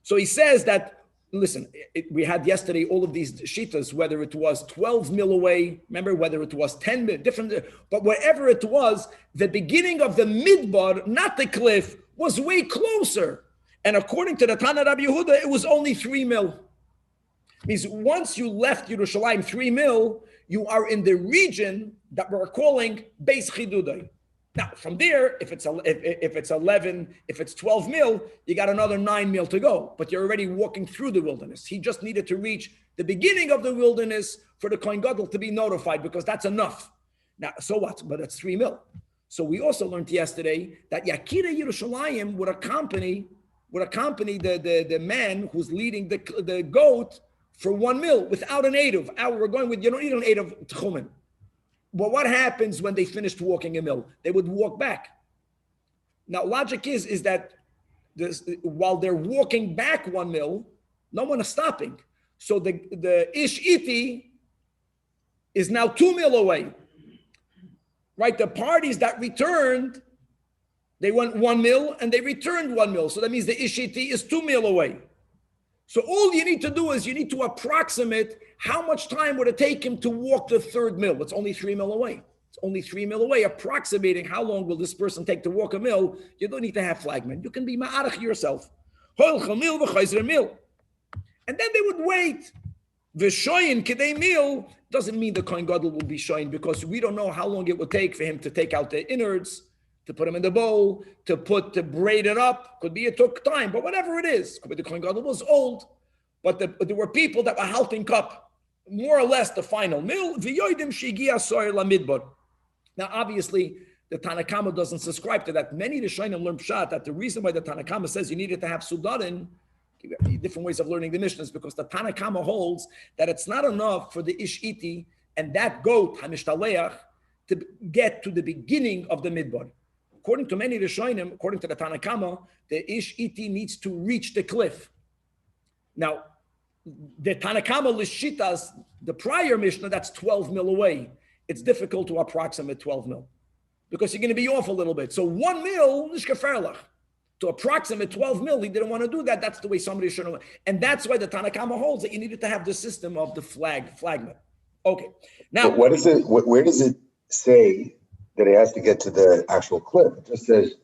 [SPEAKER 1] So he says that, listen, we had yesterday all of these shitas, whether it was 12 mil away, remember, whether it was 10 mil, different, but wherever it was, the beginning of the Midbar, not the cliff, was way closer. And according to the Tanach Rabbi Yehuda, it was only 3 mil. Means once you left Yerushalayim 3 mil, you are in the region that we're calling Beis Chidudai. Now, from there, if it's 11, if it's 12 mil, you got another 9 mil to go. But you're already walking through the wilderness. He just needed to reach the beginning of the wilderness for the Kohen Gadol to be notified, because that's enough. Now, so what? But it's 3 mil. So we also learned yesterday that Yakira Yerushalayim would accompany the man who's leading the goat for 1 mil without an Eruv. We're going with, you don't need an Eruv Tchumen. But what happens when they finished walking a mil? They would walk back. Now, logic is that while they're walking back 1 mil, no one is stopping. So the Ish-Iti is now 2 mil away. Right? The parties that returned, they went 1 mil and they returned 1 mil. So that means the Ish-Iti is 2 mil away. So all you need to do is you need to approximate how much time would it take him to walk the 3rd mil. It's only 3 mil away. It's only 3 mil away. Approximating how long will this person take to walk a mil. You don't need to have flagmen. You can be ma'arach yourself. And then they would wait. V'shoyin kidei mil doesn't mean the Kohen Gadol will be shoyin, because we don't know how long it would take for him to take out the innards, to put them in the bowl, to braid it up. Could be it took time, but whatever it is. Could be the Kohen Gadol was old, but there were people that were halting up, more or less the final meal. Now, obviously, the Tanakh doesn't subscribe to that. Many Rishonim learn pshat that the reason why the Tanakh says you needed to have sudarin, different ways of learning the Mishnah, is because the Tanakh holds that it's not enough for the ish iti and that goat hamishtaleyach to get to the beginning of the midbar. According to many Rishonim, according to the Tanakh, the ish iti needs to reach the cliff. Now, the Tanakh lishitas, the prior Mishnah, that's 12 mil away. It's difficult to approximate 12 mil because you're going to be off a little bit. So 1 mil, nishkaferlach. To approximate 12 mil, he didn't want to do that. That's the way somebody should know. And that's why the Tanakh holds that you needed to have the system of the flagman. Okay. Now,
[SPEAKER 2] but what is it? Where does it say that it has to get to the actual cliff? It just says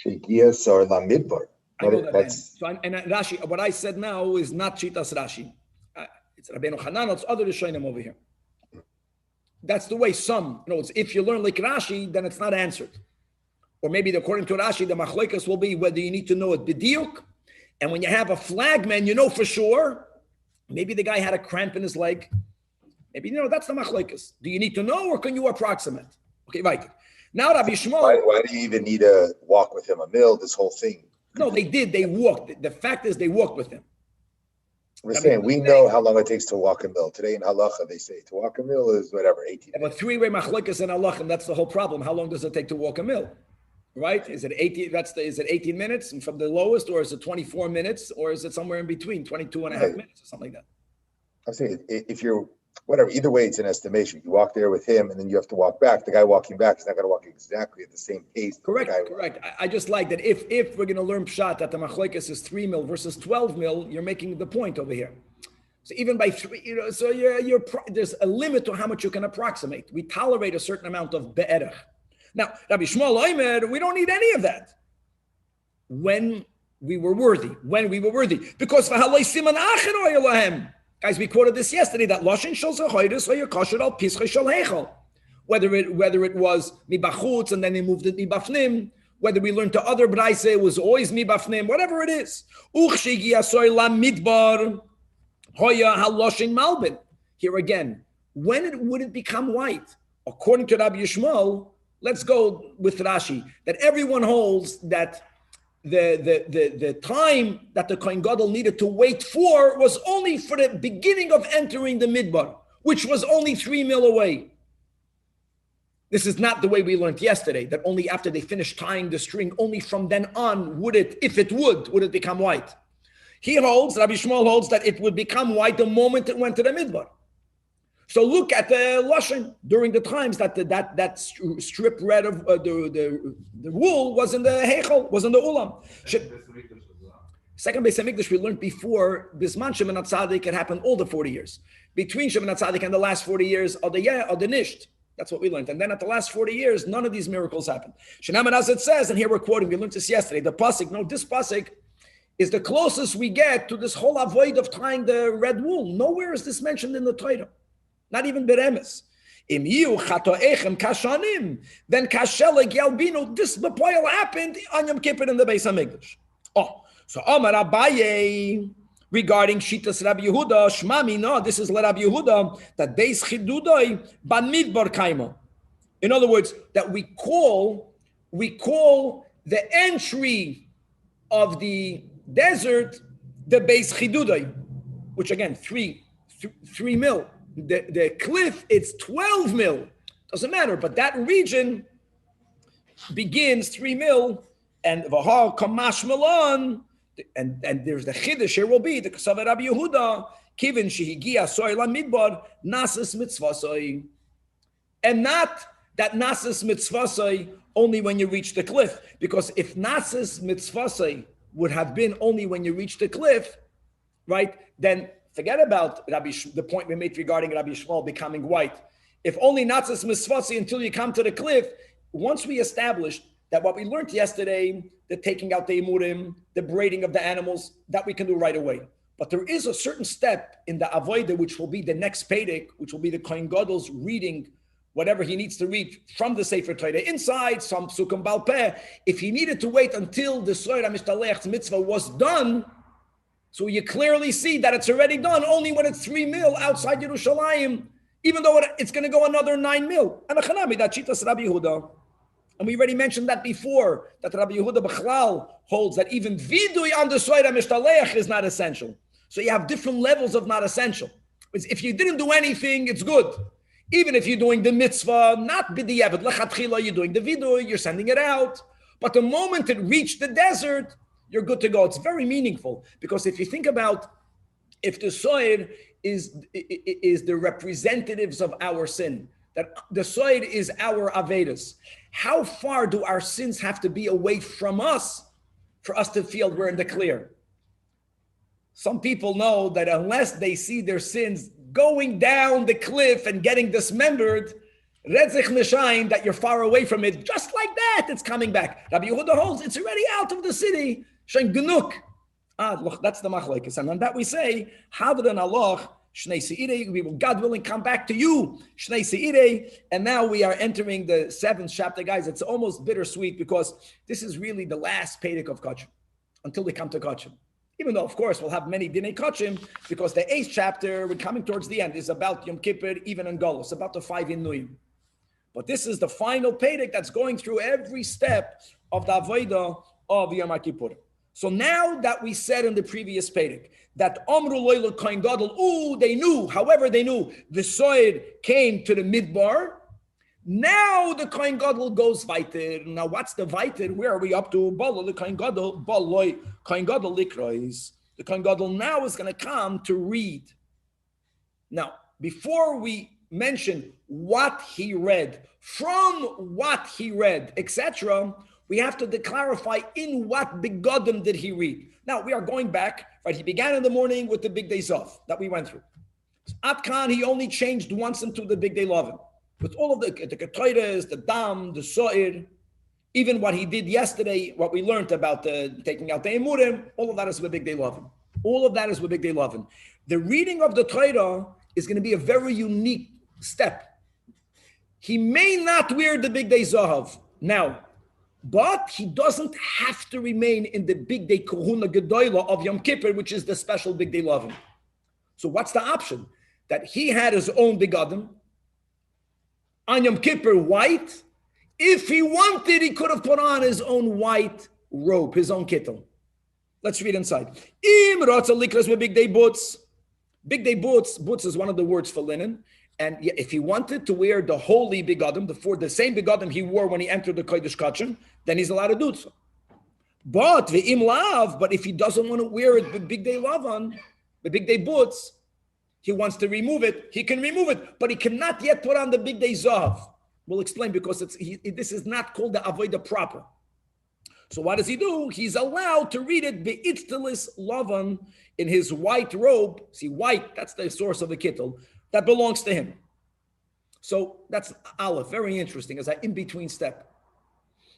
[SPEAKER 2] Shegias or La Midbar.
[SPEAKER 1] Rashi, what I said now is not Shitas Rashi. It's Rabbeinu Hanan, it's other Rishonim over here. That's the way some, if you learn like Rashi, then it's not answered. Or maybe according to Rashi, the machlokas will be whether you need to know it b'diuk, and when you have a flagman, you know for sure. Maybe the guy had a cramp in his leg. Maybe that's the machlokas. Do you need to know, or can you approximate? Okay, right. Now Rabbi Shmuel.
[SPEAKER 2] Why do you even need to walk with him a mil? This whole thing.
[SPEAKER 1] No, they did. They walked. The fact is, they walked with him.
[SPEAKER 2] We're saying we know how long it takes to walk a mil. Today in halacha, they say to walk a mil is whatever, 18 minutes.
[SPEAKER 1] But three-way machlokas in halachim, that's the whole problem. How long does it take to walk a mil? Right? Is it 18? Is it 18 minutes and from the lowest, or is it 24 minutes, or is it somewhere in between, 22 and a half minutes or something like that?
[SPEAKER 2] I'm saying if you're whatever, either way, it's an estimation. You walk there with him, and then you have to walk back. The guy walking back is not going to walk exactly at the same pace.
[SPEAKER 1] Correct. I just like that. If we're going to learn pshat that the machlekes is 3 mil versus 12 mil, you're making the point over here. So even by 3, so there's a limit to how much you can approximate. We tolerate a certain amount of be'erach. Now, Rabbi Shmuel Oimer, we don't need any of that. When we were worthy. Because guys, we quoted this yesterday, that Lashon Shel Zachoris or Yakosher al Pischa Shel Heichel. Whether it was Mibachutz and then they moved it Mibafnim, whether we learned to other Braise, it was always Mibafnim, whatever it is. Here again, when would it become white? According to Rabbi Yishmael, let's go with Rashi, that everyone holds that the time that the Kohen Gadol needed to wait for was only for the beginning of entering the Midbar, which was only 3 mil away. This is not the way we learned yesterday, that only after they finished tying the string, only from then on would it become white. He holds, Rabbi Shmuel holds, that it would become white the moment it went to the Midbar. So look at the Lashon during the times that that strip red of the wool was in the Heichel, was in the Ulam. Second Beis HaMikdash we learned before Bisman Shemin HaTzadik, it happened all the 40 years. Between Shemin HaTzadik and the last 40 years are the Nisht. That's what we learned. And then at the last 40 years, none of these miracles happened. Shenam, as it says, and here we're quoting, we learned this yesterday, this pasuk is the closest we get to this whole avoid of tying the red wool. Nowhere is this mentioned in the Torah. Not even Beremes. Im yiu chatoechem kashanim, then kasheleg yalbinu. This bepoil happened on Yom Kippur in the Beis HaMikdash. So Amar Abaye regarding Shitas Rabbi Yehuda, Shmami, no, this is Rabbi Yehuda, that Beis Chidudoi Bamidbar Kaima. In other words, that we call the entry of the desert the Beis Chidudoi, which again, 3 mil. The cliff, it's 12 mil. Doesn't matter, but that region begins 3 mil, and Vahar Kamash Milan, and there's the Chiddush here will be the Kasav Rabbi Yehuda, Kivin Shehigia Soy La Midbar, Nasas Mitzvasoi. And not that Nasas Mitzvasoi only when you reach the cliff, because if Nasas Mitzvasoi would have been only when you reach the cliff, right, then forget about the point we made regarding Rabbi Shmuel becoming white. If only Natzis Misvasi until you come to the cliff, once we established that what we learned yesterday, the taking out the imurim, the braiding of the animals, that we can do right away. But there is a certain step in the avodah, which will be the next Pedic, which will be the Kohen Gadol's reading whatever he needs to read from the Sefer Torah inside, some Psukim Bal Peh. If he needed to wait until the Soyer HaMishtalech's mitzvah was done, so you clearly see that it's already done only when it's 3 mil outside Yerushalayim, even though it's going to go another 9 mil. And we already mentioned that before, that Rabbi Yehuda Bechlal holds that even vidui on the Soyer HaMishtalech is not essential. So you have different levels of not essential. If you didn't do anything, it's good. Even if you're doing the mitzvah, not b'diavad, lechatchila, you're doing the vidui, you're sending it out. But the moment it reached the desert, you're good to go. It's very meaningful, because if you think about, if the soyer is the representatives of our sin, that the soyer is our avedas, how far do our sins have to be away from us for us to feel we're in the clear? Some people know that unless they see their sins going down the cliff and getting dismembered, Redzich Neshain, that you're far away from it, just like that, it's coming back. Rabbi Yehuda holds it's already out of the city. Shein genuk. Look, that's the machlokes. And on that we say, Hadran Allah, Shnei Seirei, we will, God willing, come back to you, Shnei Seirei. And now we are entering the 7th chapter. Guys, it's almost bittersweet, because this is really the last Pedic of Kachim, until we come to Kachim. Even though, of course, we'll have many Dinei Kachim, because the 8th chapter, we're coming towards the end, is about Yom Kippur, even in Golos, about the 5 Inuyim. But this is the final Pedic that's going through every step of the Avodah of Yom Kippur. So now that we said in the previous Pedic that Amru Loyla Kohen Gadol, they knew, however they knew, the Soyer came to the Midbar. Now the Kohen Gadol goes weiter. Now what's the weiter? Where are we up to? The Kohen Gadol, Kohen Gadol likrois. The Kohen Gadol now is going to come to read. Now, before we mention what he read, from what he read, etc., we have to clarify in what begodim did he read. Now we are going back, right? He began in the morning with the big day Zov that we went through. At Khan, he only changed once into the big day Lovin. With all of the Ketores, the Dam, the Soir, even what he did yesterday, what we learned about taking out the Emurim, all of that is with big day Lovin. All of that is with big day Lovin. The reading of the Torah is going to be a very unique step. He may not wear the big day Zahav now, but he doesn't have to remain in the big day Kohuna Gedoyla of Yom Kippur, which is the special big day Lovin. So what's the option? That he had his own begodim, on Yom Kippur white. If he wanted, he could have put on his own white robe, his own kittel. Let's read inside. Im ratza likras with big day boots. Big day boots is one of the words for linen. And if he wanted to wear the holy begodim, the same begodim he wore when he entered the Kodesh Kachim, then he's allowed to do so. But ve'im lav, but if he doesn't want to wear it, the big day lavan, the big day boots, he wants to remove it, he can remove it, but he cannot yet put on the big day zav. We'll explain, because this is not called the avodah proper. So what does he do? He's allowed to read it be'itztelis lavan in his white robe. See, white, that's the source of the kittel. That belongs to him. So that's Aleph, very interesting, as an in-between step.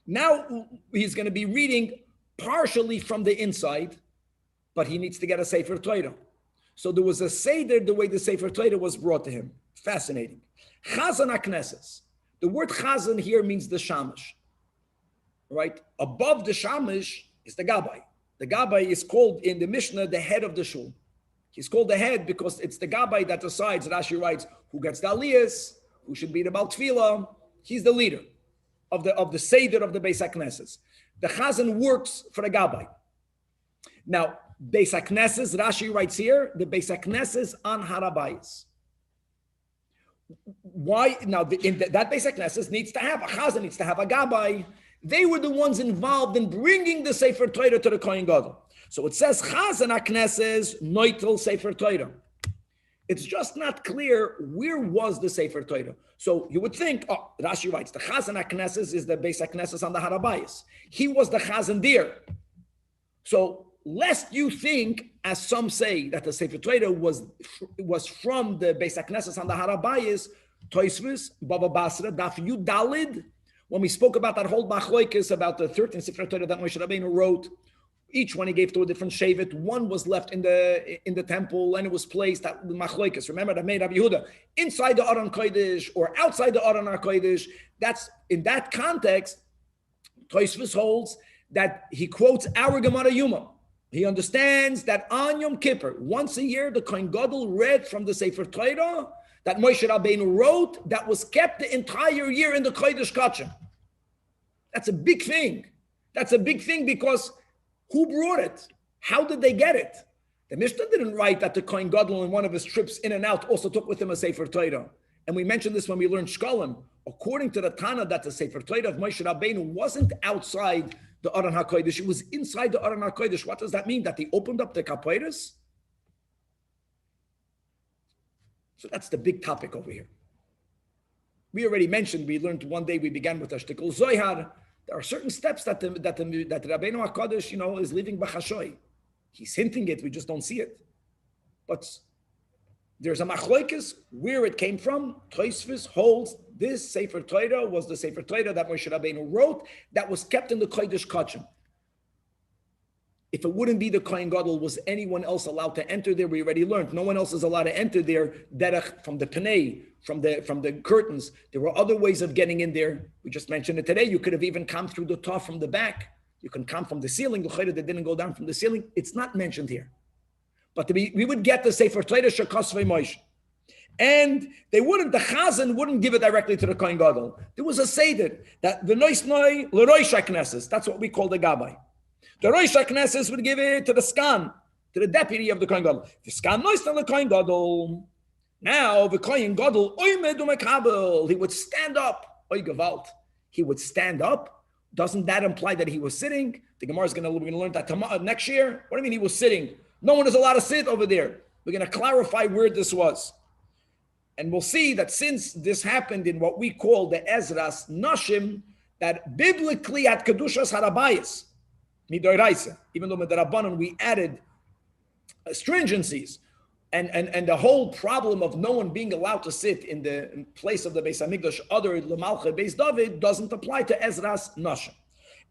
[SPEAKER 1] Now he's going to be reading partially from the inside, but he needs to get a Sefer Torah. So there was a Seder, the way the Sefer Torah was brought to him. Fascinating. Chazan HaKnesses. The word Chazan here means the Shamash. Right? Above the Shamash is the Gabbai. The Gabbai is called in the Mishnah the head of the Shul. He's called the head because it's the Gabbai that decides, Rashi writes, who gets the Aliyahs, who should be the Baal Tefilla. He's the leader of the Seder of the Beis HaKnesses. The Chazan works for the Gabbai. Now, Beis HaKnesses, Rashi writes here, the Beis HaKnesses on Harabayis. Why? Now, that Beis HaKnesses needs to have a Chazan, needs to have a Gabbai. They were the ones involved in bringing the Sefer Torah to the Kohen Gadol. So it says Chazan HaKnesses Noitel Sefer Torah. It's just not clear where was the Sefer Torah. So you would think, Rashi writes, the Chazan HaKnesses is the Beis HaKnesses on the Harabayis. He was the Chazan there. So lest you think, as some say, that the Sefer Torah was from the Beis HaKnesses on the Harabayis, Toisvis, Baba Basra, Daf Yud Dalid, when we spoke about that whole machloikis about the 13th Sefer Torah that Moshe Rabbeinu wrote, Each one he gave to a different shevet. One was left in the temple, and it was placed at Machloikis. Remember that made Rabbi Yehuda inside the Aron Kodesh or outside the Aron HaKodesh. That's in that context. Tosfos holds that he quotes our Gemara Yoma. He understands that on Yom Kippur, once a year, the Kohen Gadol read from the Sefer Torah that Moshe Rabbeinu wrote that was kept the entire year in the Kodesh Kachim. That's a big thing. That's a big thing because who brought it? How did they get it? The Mishnah didn't write that the Kohen Gadol in one of his trips in and out also took with him a Sefer Torah. And we mentioned this when we learned Shkolim. According to the Tanach, that the Sefer Torah of Moshe Rabbeinu wasn't outside the Aron HaKodesh, it was inside the Aron HaKodesh. What does that mean? That they opened up the Kapoiras? So that's the big topic over here. We already mentioned, we learned one day, we began with Ashtikul Zohar. There are certain steps that the Rabbeinu HaKadosh, is leaving B'chashoy. He's hinting it, we just don't see it. But there's a machloikis where it came from. Tosfos holds this Sefer Torah was the Sefer Torah that Moshe Rabbeinu wrote that was kept in the Kodesh Kachim. If it wouldn't be the Kohen Gadol, was anyone else allowed to enter there? We already learned no one else is allowed to enter there. Derech from the Panei, from the curtains. There were other ways of getting in there. We just mentioned it today. You could have even come through the top from the back. You can come from the ceiling. The Chayda that didn't go down from the ceiling. It's not mentioned here. But we would get the Sefer Torah Shekasvei Moshe. And the Chazan wouldn't give it directly to the Kohen Gadol. There was a Seder that the Noisnoi L'Roish HaKnesses, that's what we call the Gabbai. The Rosh HaKnesses would give it to the Skan, to the deputy of the Kohen Gadol. The Skan Noisnoi the Kohen Gadol. Now the Kohen Gadol, Oymed u'mekabel, he would stand up. Oy Gevalt. He would stand up. Doesn't that imply that he was sitting? The Gemara is we're going to learn that next year. What do you mean he was sitting? No one is allowed to sit over there. We're going to clarify where this was. And we'll see that since this happened in what we call the Ezras Nashim, that biblically at Kedushas Harabayis, Midoraisa, even though Midrabanan we added stringencies, and the whole problem of no one being allowed to sit in the place of the Beis Hamikdash, other L'malche Beis David, doesn't apply to Ezras Nashim.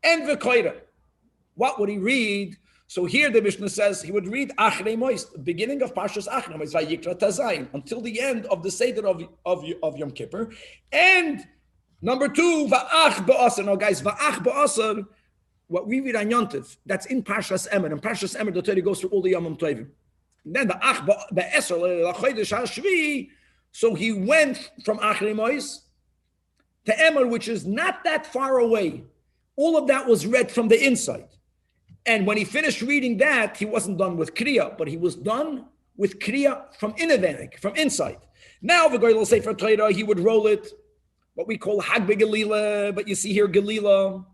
[SPEAKER 1] And V'koira, what would he read? So here the Mishnah says he would read Achrei Mois, the beginning of Parshas Achrei Mois, Vayikra Tazayin, until the end of the Seder of Yom Kippur. And number two, Va'ach Ba'asar. Now guys, Va'ach Ba'asar, what we read on Yontif, that's in Parshas Emer. In Parshas Emer, the Torah goes through all the Yomim Tovim. Then the Ach Ba'asar, L'chodesh HaShvi, so he went from Achrei Mois to Emer, which is not that far away. All of that was read from the inside. And when he finished reading that, he wasn't done with Kriya, but he was done with Kriya from Inavanik, from inside. Now, the Goyal Sefer Torah, he would roll it, what we call Hag Be'Gelila, but you see here Gelila.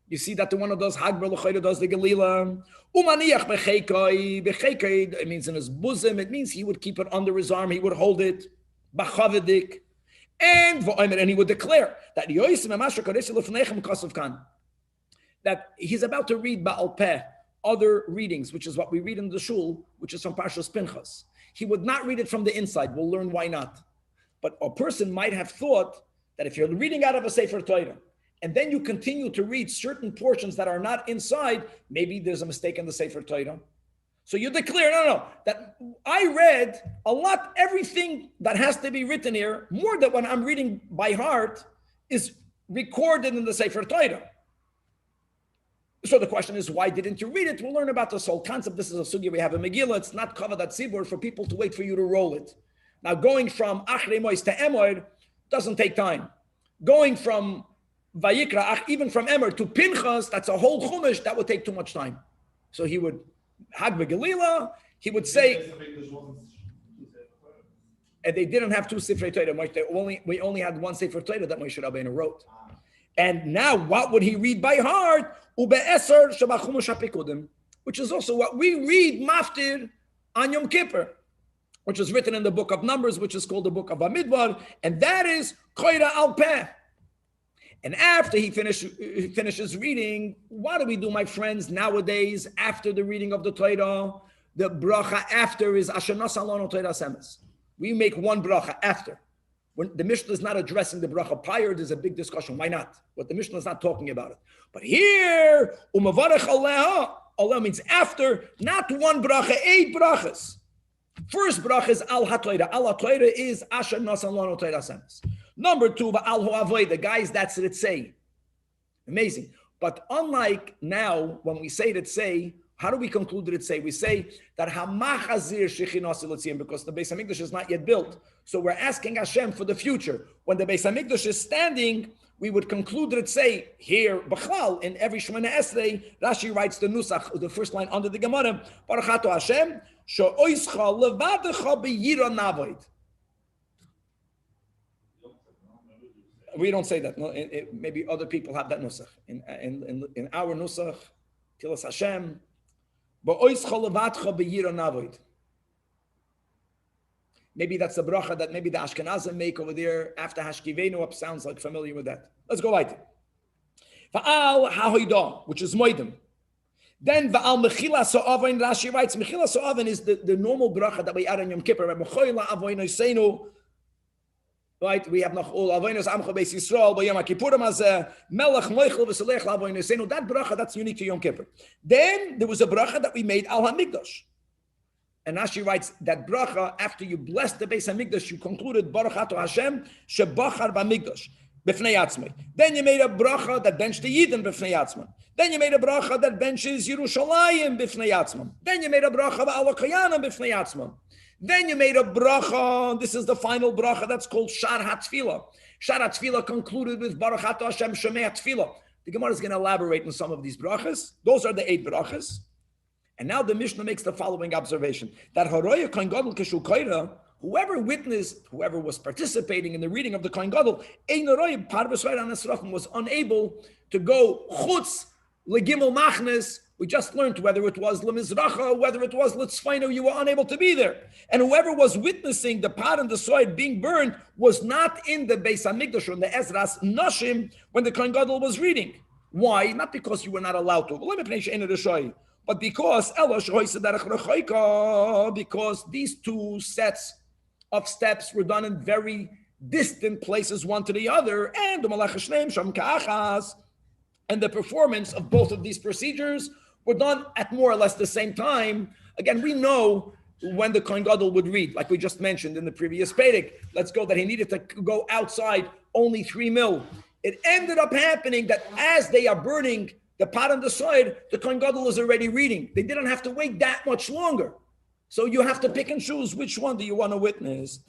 [SPEAKER 1] You see that the one who does Hag Be'Lechoida does the Gelila. Umaniach B'Cheikai, B'Cheikai, it means in his bosom, it means he would keep it under his arm, he would hold it, B'Chavedik, and he would declare that Yoisim Amasha Kodesh L'Fnechem Kosov Kan, that he's about to read Ba'al Peh, other readings, which is what we read in the Shul, which is from Parshas Pinchas. He would not read it from the inside. We'll learn why not. But a person might have thought that if you're reading out of a Sefer Torah, and then you continue to read certain portions that are not inside, maybe there's a mistake in the Sefer Torah. So you declare, no, that I read a lot, everything that has to be written here, more than when I'm reading by heart, is recorded in the Sefer Torah. So the question is, why didn't you read it? We'll learn about this whole concept. This is a sugya we have in Megillah. It's not covered at Tzibur for people to wait for you to roll it. Now, going from Achrei Mois to Emor doesn't take time. Going from Vayikra, even from Emor to Pinchas, that's a whole chumash, that would take too much time. So he would, Hag Be'Gelila, he would say, and they didn't have two Sifrei Torah. We only had one Sefer Torah that Moshe Rabbeinu wrote. And now, what would he read by heart? Ube'eser shabachumash hapikudim, which is also what we read maftir on Yom Kippur, which is written in the book of Numbers, which is called the book of Bamidbar, and that is koira al peh. And after he finishes reading, what do we do, my friends, nowadays, after the reading of the Torah? The bracha after is Asher Nasa Lanu Torah Semes. We make one bracha after. When the Mishnah is not addressing the bracha prior, there's a big discussion. Why not? But the Mishnah is not talking about it. But here, umavarech Aliyah means after, not one bracha, 8 brachas. First bracha is al hatoira. Al hatoira is asher nasan lano toira semes. Number 2, al ho'avoy, the guys that's it say. Amazing. But unlike now, when we say that say, how do we conclude that it say? We say that hamachazir shechinasi l'tziyim, because the Beis Hamikdash is not yet built. So we're asking Hashem for the future. When the Beis Hamikdash is standing, we would conclude that it say here, b'chlal, in every Shemona Esrei, Rashi writes the nusach, the first line under the Gemara, Baruch Ato Hashem, she'oischa levadecha b'yira navoid. We don't say that. No, maybe other people have that nusach. In our nusach, Tilas Hashem, maybe that's the bracha that maybe the Ashkenazim make over there after Hashkivenu up. Sounds like familiar with that. Let's go right. Va'al ha'hoidah, which is moedim. Then va'al mechila so'avin, Rashi writes, mechila so'avin is the normal bracha that we add in Yom Kippur. Right, we have noch all avonos amcha beis Yisrael by Yom Kippurim as melech moichel v'selech la'avonosenu. That bracha that's unique to Yom Kippur. Then there was a bracha that we made al hamikdash, and Rashi writes that bracha after you bless the Beis Hamikdash, you concluded Baruch Ato Hashem shebachar b'mikdash b'fnei atzmei. Then you made a bracha that benched the Yidden b'fnei atzmei. Then you made a bracha that benches Yerushalayim b'fnei atzmei. Then you made a bracha v'al kayanim b'fnei atzmei. Then you made a bracha. This is the final bracha. That's called Shar HaTefilla. Shar HaTefilla concluded with Baruch Ato Hashem Shemei HaTefilla. The Gemara is going to elaborate on some of these brachas. Those are the 8 brachas. And now the Mishnah makes the following observation: that Haroya Kohen Gadol Keshu Koira, whoever witnessed, whoever was participating in the reading of the Kohen Gadol, Ein Haroya Parvus Vayran Esrachim, was unable to go chutz legimel machnes. We just learned whether it was Lemizracha, whether it was Litzfainu, you were unable to be there. And whoever was witnessing the pot and the soil being burned was not in the Beis Hamikdash or in the Ezras Nashim when the Kohen Gadol was reading. Why? Not because you were not allowed to, but because these 2 sets of steps were done in very distant places, one to the other, and the performance of both of these procedures were done at more or less the same time. Again, we know when the Kohen Gadol would read, like we just mentioned in the previous Perek. Let's go that he needed to go outside only 3 mil. It ended up happening that as they are burning the pot on the side, the Kohen Gadol is already reading. They didn't have to wait that much longer. So you have to pick and choose which one do you want to witness.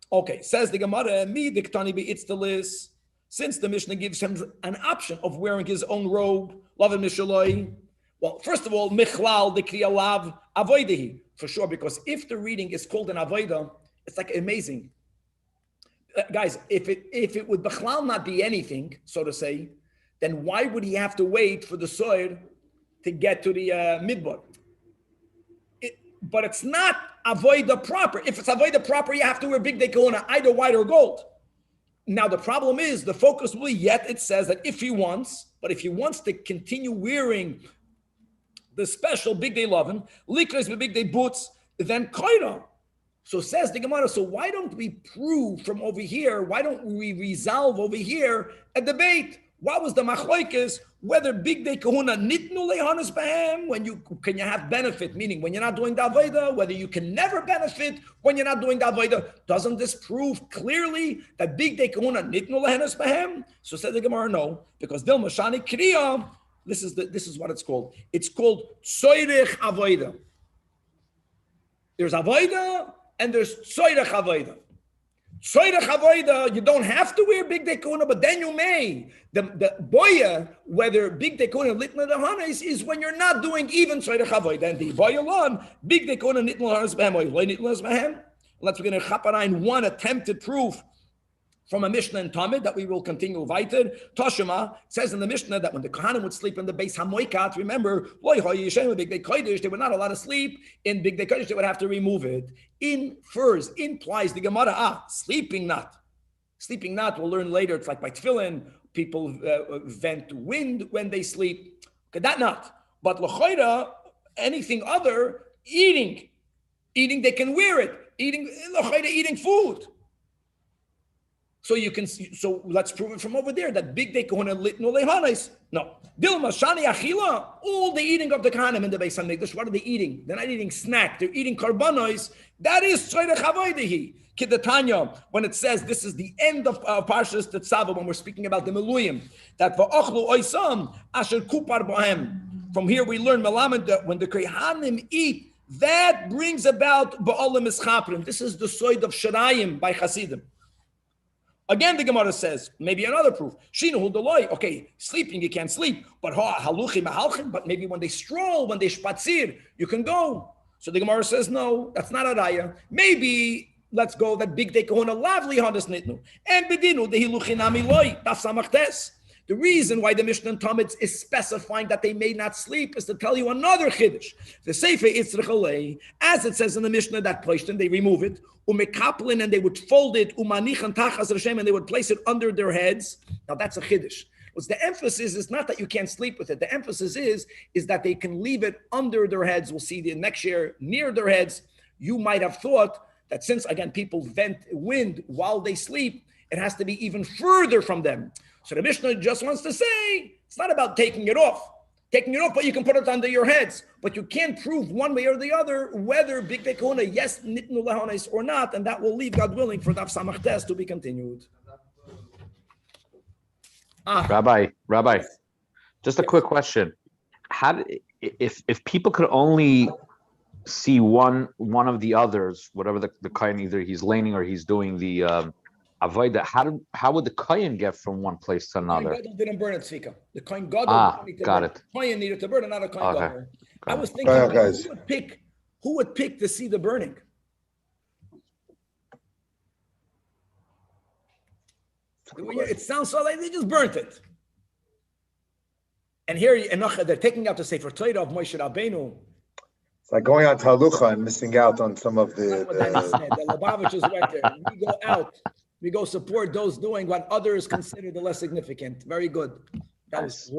[SPEAKER 1] Okay, says the Gemara, mi diktani be'itztelis. Since the Mishnah gives him an option of wearing his own robe, lavin mishaloi. Well, first of all, michlal dekriya lav avoidehi, for sure, because if the reading is called an avoida, it's like amazing. Guys, if it would bichlal not be anything, so to say, then why would he have to wait for the soil to get to the midbar? But it's not avoida proper. If it's avoida proper, you have to wear big day kahuna, either white or gold. Now, the problem is, the focus will be, yet it says that if he wants to continue wearing the special big day lovin, likres with big day boots, then koira. So says the Gemara, so why don't we prove from over here, why don't we resolve over here a debate? What was the machlokes? Whether big day kahuna nitnu lehanas b'hem, when you have benefit, meaning when you're not doing the avodah, whether you can never benefit when you're not doing the avodah. Doesn't this prove clearly that big day kahuna nitnu lehanas b'hem? So said the Gemara, no, because dil mashani kriya. This is what it's called. It's called tsoirech avodah. There's avodah and there's tsoirech avodah. Tsoirech avodah, you don't have to wear big day kahuna, but then you may. The boya, whether big day kahuna litna dehana is when you're not doing even tsoirech avodah. And the boya lon big day kahuna nitna lehanas b'hem. Let's begin to chaparain one attempted proof from a Mishnah in Talmud that we will continue weiter. Toshima says in the Mishnah that when the Kohanim would sleep in the Beis Hamoikat, remember, big day kodesh, they were not allowed to sleep in big day kodesh, they would have to remove it. Implies the Gemara, sleeping not. Sleeping not, we'll learn later, it's like by Tefillin, people vent wind when they sleep. Okay, that not. But l'choira, anything other, eating, they can wear it. Eating food. So you can see, so let's prove it from over there that big day kahuna lit no lehanis. No. Dilma shani achila, all the eating of the kahanim in the Beis Hamikdash. What are they eating? They're not eating snack. They're eating karbanos. That is tzorech havodehi. Kidatanya, when it says this is the end of Parshas Tetzaveh, when we're speaking about the Meluyim, that va'achlu oisam asher kupar bohem. From here we learn melamed that when the Kohanim eat, that brings about ba'olim ischaprim. This is the soid of Sharayim by Hasidim. Again, the Gemara says, maybe another proof. Shinu deloy. Okay, sleeping, you can't sleep. But haluchim ahalchim. But maybe when they stroll, when they shpatzir, you can go. So the Gemara says, no, that's not a raya. Maybe let's go that big day kahuna lavli hadas nitnu. And bedinu the hiluchinami loy. That's samachtes. The reason why the Mishnah and Talmud is specifying that they may not sleep is to tell you another chiddush. The Sefer Itzrich Alei, as it says in the Mishnah that placed and they remove it, umekaplin, and they would fold it, umanichan tachas Hashem, and they would place it under their heads. Now that's a chiddush. What's the emphasis is not that you can't sleep with it. The emphasis is that they can leave it under their heads. We'll see the next year near their heads. You might have thought that since again people vent wind while they sleep, it has to be even further from them. So the Mishnah just wants to say, it's not about taking it off. Taking it off, but you can put it under your heads. But you can't prove one way or the other whether Big Tekuna, yes, nitnu lahonis or not, and that will leave, God willing, for Daf Samachtes to be continued.
[SPEAKER 3] Rabbi, just a quick question. If people could only see one of the others, whatever the kain, either he's laning or he's doing the avodah, how would the kohen get from one place to another?
[SPEAKER 1] The kohen didn't burn it, Tzvika. The kohen gadol
[SPEAKER 3] got it.
[SPEAKER 1] The kohen needed to burn it, not a kohen gadol. I was thinking, who would pick to see the burning? It sounds so like they just burnt it. And here, they're taking out the Sefer Torah of Moshe Rabbeinu.
[SPEAKER 2] It's like going on to Halucha and missing out on some of the
[SPEAKER 1] Lubavitchers went there. We go out. We go support those doing what others consider the less significant. Very good. That was great.